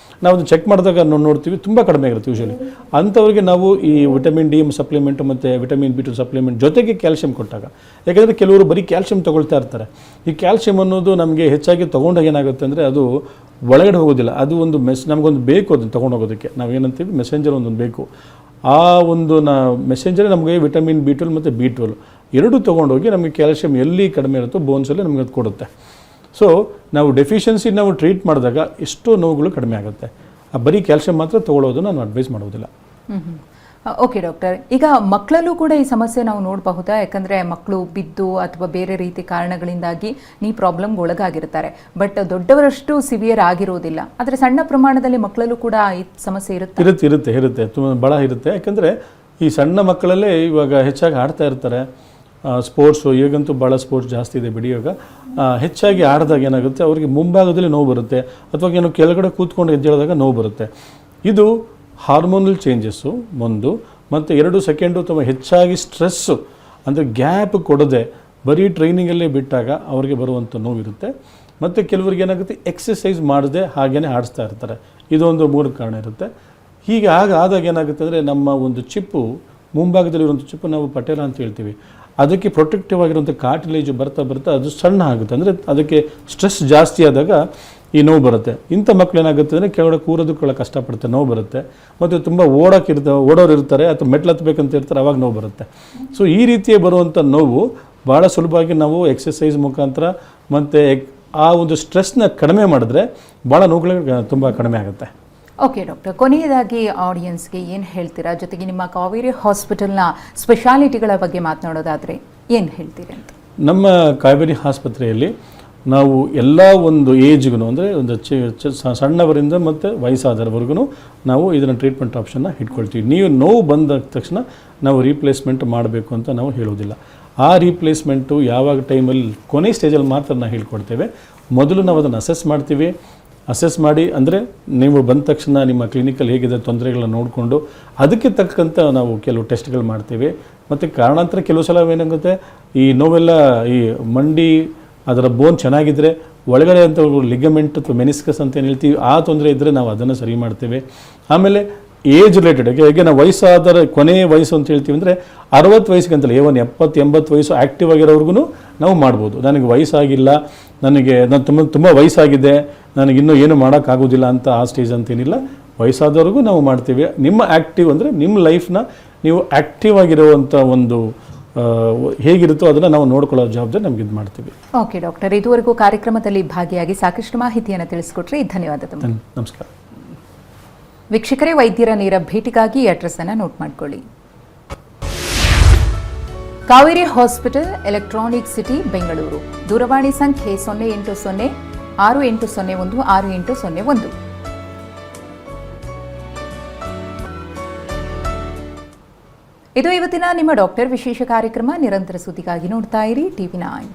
ನಾವು ಚೆಕ್ ಮಾಡಿದಾಗ ನೋಡ್ತೀವಿ ತುಂಬ ಕಡಿಮೆ ಆಗಿರುತ್ತೆ ಯೂಶಲಿ. ಅಂಥವ್ರಿಗೆ ನಾವು ಈ ವಿಟಮಿನ್ ಡಿ ಸಪ್ಲಿಮೆಂಟು ಮತ್ತು ವಿಟಮಿನ್ B2 ಸಪ್ಲಿಮೆಂಟ್ ಜೊತೆಗೆ ಕ್ಯಾಲ್ಸಿಯಂ ಕೊಟ್ಟಾಗ, ಯಾಕೆಂದರೆ ಕೆಲವರು ಬರೀ ಕ್ಯಾಲ್ಸಿಯಂ ತೊಗೊಳ್ತಾ ಇರ್ತಾರೆ. ಈ ಕ್ಯಾಲ್ಸಿಯಂ ಅನ್ನೋದು ನಮಗೆ ಹೆಚ್ಚಾಗಿ ತೊಗೊಂಡಾಗ ಏನಾಗುತ್ತೆ ಅಂದರೆ ಅದು ಒಳಗಡೆ ಹೋಗೋದಿಲ್ಲ. ಅದು ಒಂದು ನಮಗೊಂದು ಬೇಕು ಅದನ್ನು ತೊಗೊಂಡೋಗೋದಕ್ಕೆ. ನಾವೇನಂತೀವಿ ಮೆಸೆಂಜರ್ ಒಂದೊಂದು ಬೇಕು. ಆ ಒಂದು ಮೆಸೆಂಜರೇ ನಮಗೆ ವಿಟಮಿನ್ B12 ಮತ್ತು B12 ಎರಡೂ ತೊಗೊಂಡೋಗಿ ನಮಗೆ ಕ್ಯಾಲ್ಸಿಯಂ ಎಲ್ಲಿ ಕಡಿಮೆ ಇರುತ್ತೋ ಬೋನ್ಸಲ್ಲಿ ನಮಗೆ ಅದು ಕೊಡುತ್ತೆ. ಸೊ ನಾವು ಡೆಫಿಷಿಯನ್ಸಿ ನಾವು ಟ್ರೀಟ್ ಮಾಡಿದಾಗ ಎಷ್ಟೋ ನೋವುಗಳು ಕಡಿಮೆ ಆಗುತ್ತೆ. ಬರೀ ಕ್ಯಾಲ್ಸಿಯಂ ಮಾತ್ರ ತೊಗೊಳ್ಳೋದು ನಾನು ಅಡ್ವೈಸ್ ಮಾಡೋದಿಲ್ಲ. ಓಕೆ ಡಾಕ್ಟರ್, ಈಗ ಮಕ್ಕಳಲ್ಲೂ ಕೂಡ ಈ ಸಮಸ್ಯೆ ನಾವು ನೋಡಬಹುದಾ? ಯಾಕಂದರೆ ಮಕ್ಕಳು ಬಿದ್ದು ಅಥವಾ ಬೇರೆ ರೀತಿ ಕಾರಣಗಳಿಂದಾಗಿ ನೀ ಪ್ರಾಬ್ಲಮ್ಗೆ ಒಳಗಾಗಿರ್ತಾರೆ, ಬಟ್ ದೊಡ್ಡವರಷ್ಟು ಸಿವಿಯರ್ ಆಗಿರೋದಿಲ್ಲ. ಆದರೆ ಸಣ್ಣ ಪ್ರಮಾಣದಲ್ಲಿ ಮಕ್ಕಳಲ್ಲೂ ಕೂಡ ಈ ಸಮಸ್ಯೆ ಇರುತ್ತೆ ತುಂಬ ಭಾಳ ಇರುತ್ತೆ. ಯಾಕಂದರೆ ಈ ಸಣ್ಣ ಮಕ್ಕಳಲ್ಲೇ ಇವಾಗ ಹೆಚ್ಚಾಗಿ ಆಡ್ತಾ ಇರ್ತಾರೆ. ಸ್ಪೋರ್ಟ್ಸು ಈಗಂತೂ ಭಾಳ ಸ್ಪೋರ್ಟ್ಸ್ ಜಾಸ್ತಿ ಇದೆ ಬಿಡಿ. ಇವಾಗ ಹೆಚ್ಚಾಗಿ ಆಡಿದಾಗ ಏನಾಗುತ್ತೆ, ಅವರಿಗೆ ಮುಂಭಾಗದಲ್ಲಿ ನೋವು ಬರುತ್ತೆ, ಅಥವಾ ಏನೋ ಕೆಳಗಡೆ ಕೂತ್ಕೊಂಡು ಎದ್ದೇಳಿದಾಗ ನೋವು ಬರುತ್ತೆ. ಇದು ಹಾರ್ಮೋನಲ್ ಚೇಂಜಸ್ಸು ಒಂದು, ಮತ್ತು 2 ಸೆಕೆಂಡು ಅಥವಾ ಹೆಚ್ಚಾಗಿ ಸ್ಟ್ರೆಸ್ಸು ಅಂದರೆ ಗ್ಯಾಪ್ ಕೊಡದೆ ಬರೀ ಟ್ರೈನಿಂಗಲ್ಲೇ ಬಿಟ್ಟಾಗ ಅವ್ರಿಗೆ ಬರುವಂಥ ನೋವಿರುತ್ತೆ. ಮತ್ತು ಕೆಲವ್ರಿಗೆ ಏನಾಗುತ್ತೆ, ಎಕ್ಸಸೈಸ್ ಮಾಡದೆ ಹಾಗೇ ಆಡಿಸ್ತಾ ಇರ್ತಾರೆ. ಇದೊಂದು 3 ಕಾರಣ ಇರುತ್ತೆ. ಹೀಗೆ ಆದಾಗ ಏನಾಗುತ್ತೆ ಅಂದರೆ ನಮ್ಮ ಒಂದು ಚಿಪ್ಪು, ಮುಂಭಾಗದಲ್ಲಿರುವಂಥ ಚಿಪ್ಪು ನಾವು ಪಟೇಲ ಅಂತ ಹೇಳ್ತೀವಿ, ಅದಕ್ಕೆ ಪ್ರೊಟೆಕ್ಟಿವ್ ಆಗಿರುವಂಥ ಕಾರ್ಟಿಲೇಜು ಬರ್ತಾ ಬರ್ತಾ ಅದು ಸಣ್ಣ ಆಗುತ್ತೆ. ಅಂದರೆ ಅದಕ್ಕೆ ಸ್ಟ್ರೆಸ್ ಜಾಸ್ತಿ ಆದಾಗ ಈ ನೋವು ಬರುತ್ತೆ. ಇಂಥ ಮಕ್ಳು ಏನಾಗುತ್ತೆ ಅಂದರೆ ಕೆಳಗಡೆ ಕೂರೋದಕ್ಕೆಲ್ಲ ಕಷ್ಟಪಡುತ್ತೆ, ನೋವು ಬರುತ್ತೆ. ಮತ್ತು ತುಂಬ ಓಡೋರು ಇರ್ತಾರೆ ಅಥವಾ ಮೆಟ್ಲು ಹತ್ತಬೇಕಂತ ಇರ್ತಾರೆ, ಅವಾಗ ನೋವು ಬರುತ್ತೆ. ಸೊ ಈ ರೀತಿಯೇ ಬರುವಂಥ ನೋವು ಭಾಳ ಸುಲಭವಾಗಿ ನಾವು ಎಕ್ಸಸೈಸ್ ಮುಖಾಂತರ ಮತ್ತು ಆ ಒಂದು ಸ್ಟ್ರೆಸ್ನ ಕಡಿಮೆ ಮಾಡಿದ್ರೆ ಭಾಳ ನೋವುಗಳು ತುಂಬ ಕಡಿಮೆ ಆಗುತ್ತೆ. ಓಕೆ ಡಾಕ್ಟರ್, ಕೊನೆಯದಾಗಿ ಆಡಿಯನ್ಸ್ಗೆ ಏನು ಹೇಳ್ತೀರಾ? ಜೊತೆಗೆ ನಿಮ್ಮ ಕಾವೇರಿ ಹಾಸ್ಪಿಟಲ್ನ ಸ್ಪೆಷಾಲಿಟಿಗಳ ಬಗ್ಗೆ ಮಾತನಾಡೋದಾದರೆ ಏನು ಹೇಳ್ತೀರಿ ಅಂತ? ನಮ್ಮ ಕಾವೇರಿ ಆಸ್ಪತ್ರೆಯಲ್ಲಿ ನಾವು ಎಲ್ಲ ಒಂದು ಏಜ್ಗೂ ಅಂದರೆ ಒಂದು ಸಣ್ಣವರಿಂದ ಮತ್ತು ವಯಸ್ಸಾದವರೆಗೂ ನಾವು ಇದನ್ನು ಟ್ರೀಟ್ಮೆಂಟ್ ಆಪ್ಷನ್ನ ಇಟ್ಕೊಳ್ತೀವಿ. ನೀವು ನೋವು ಬಂದ ತಕ್ಷಣ ನಾವು ರೀಪ್ಲೇಸ್ಮೆಂಟ್ ಮಾಡಬೇಕು ಅಂತ ನಾವು ಹೇಳೋದಿಲ್ಲ. ಆ ರೀಪ್ಲೇಸ್ಮೆಂಟು ಯಾವಾಗ ಟೈಮಲ್ಲಿ ಕೊನೆ ಸ್ಟೇಜಲ್ಲಿ ಮಾತ್ರ ನಾವು ಹೇಳ್ಕೊಡ್ತೇವೆ. ಮೊದಲು ನಾವು ಅದನ್ನು ಅಸೆಸ್ ಮಾಡಿ, ಅಂದರೆ ನೀವು ಬಂದ ತಕ್ಷಣ ನಿಮ್ಮ ಕ್ಲಿನಿಕಲ್ಲಿ ಹೇಗಿದೆ ತೊಂದರೆಗಳನ್ನ ನೋಡಿಕೊಂಡು ಅದಕ್ಕೆ ತಕ್ಕಂಥ ನಾವು ಕೆಲವು ಟೆಸ್ಟ್ಗಳು ಮಾಡ್ತೀವಿ. ಮತ್ತು ಕಾರಣಾಂತರ ಕೆಲವು ಸಲ ಏನಾಗುತ್ತೆ, ಈ ನೋವೆಲ್ಲ ಈ ಮಂಡಿ ಅದರ ಬೋನ್ ಚೆನ್ನಾಗಿದ್ದರೆ ಒಳಗಡೆ ಅಂತ ಲಿಗಮೆಂಟ್ ಅಥವಾ ಮೆನಿಸ್ಕಸ್ ಅಂತ ಏನು ಹೇಳ್ತೀವಿ, ಆ ತೊಂದರೆ ಇದ್ದರೆ ನಾವು ಅದನ್ನು ಸರಿ ಮಾಡ್ತೇವೆ. ಆಮೇಲೆ ಏಜ್ ರಿಲೇಟೆಡ್ ಹೇಗೆ ನಾವು ವಯಸ್ಸಾದರೆ ಕೊನೆಯ ವಯಸ್ಸು ಅಂತ ಹೇಳ್ತೀವಿ ಅಂದರೆ 60 ವಯಸ್ಸಿಗೆ ಅಂತಲ್ಲ, ಏವನ್ 70-80 ವಯಸ್ಸು ಆ್ಯಕ್ಟಿವ್ ಆಗಿರೋರ್ಗು ನಾವು ಮಾಡ್ಬೋದು. ನನಗೆ ವಯಸ್ಸಾಗಿಲ್ಲ, ನಾನು ತುಂಬ ವಯಸ್ಸಾಗಿದೆ, ನನಗಿನ್ನೂ ಏನು ಮಾಡೋಕ್ಕಾಗೋದಿಲ್ಲ ಅಂತ ಆ ಸ್ಟೇಜ್ ಅಂತೇನಿಲ್ಲ, ವಯಸ್ಸಾದವ್ರಿಗೂ ನಾವು ಮಾಡ್ತೀವಿ. ನಿಮ್ಮ ಆ್ಯಕ್ಟಿವ್ ಅಂದರೆ ನಿಮ್ಮ ಲೈಫ್ನ ನೀವು ಆ್ಯಕ್ಟಿವ್ ಆಗಿರುವಂಥ ಒಂದು ಹೇಗಿರುತ್ತೋ ಅದನ್ನು ನಾವು ನೋಡ್ಕೊಳ್ಳೋ ಜವಾಬ್ದಾರಿ ನಮ್ಗೆ ಇದು ಮಾಡ್ತೀವಿ. ಓಕೆ ಡಾಕ್ಟರ್, ಇದುವರೆಗೂ ಕಾರ್ಯಕ್ರಮದಲ್ಲಿ ಭಾಗಿಯಾಗಿ ಸಾಕಷ್ಟು ಮಾಹಿತಿಯನ್ನು ತಿಳಿಸ್ಕೊಟ್ರಿ, ಧನ್ಯವಾದ. ನಮಸ್ಕಾರ. ವೀಕ್ಷಕರೇ, ವೈದ್ಯರ ನೇರ ಭೇಟಿಗಾಗಿ ಈ ಅಡ್ರೆಸ್ ಅನ್ನು ನೋಟ್ ಮಾಡ್ಕೊಳ್ಳಿ. Kaveri hospital, electronic city, Bengaluru. ದೂರವಾಣಿ ಸಂಖ್ಯೆ 08068016801. ಇದು ಇವತ್ತಿನ ನಿಮ್ಮ ಡಾಕ್ಟರ್ ವಿಶೇಷ ಕಾರ್ಯಕ್ರಮ. ನಿರಂತರ ಸುದ್ದಿಗಾಗಿ ನೋಡ್ತಾ ಇರಿ TV9.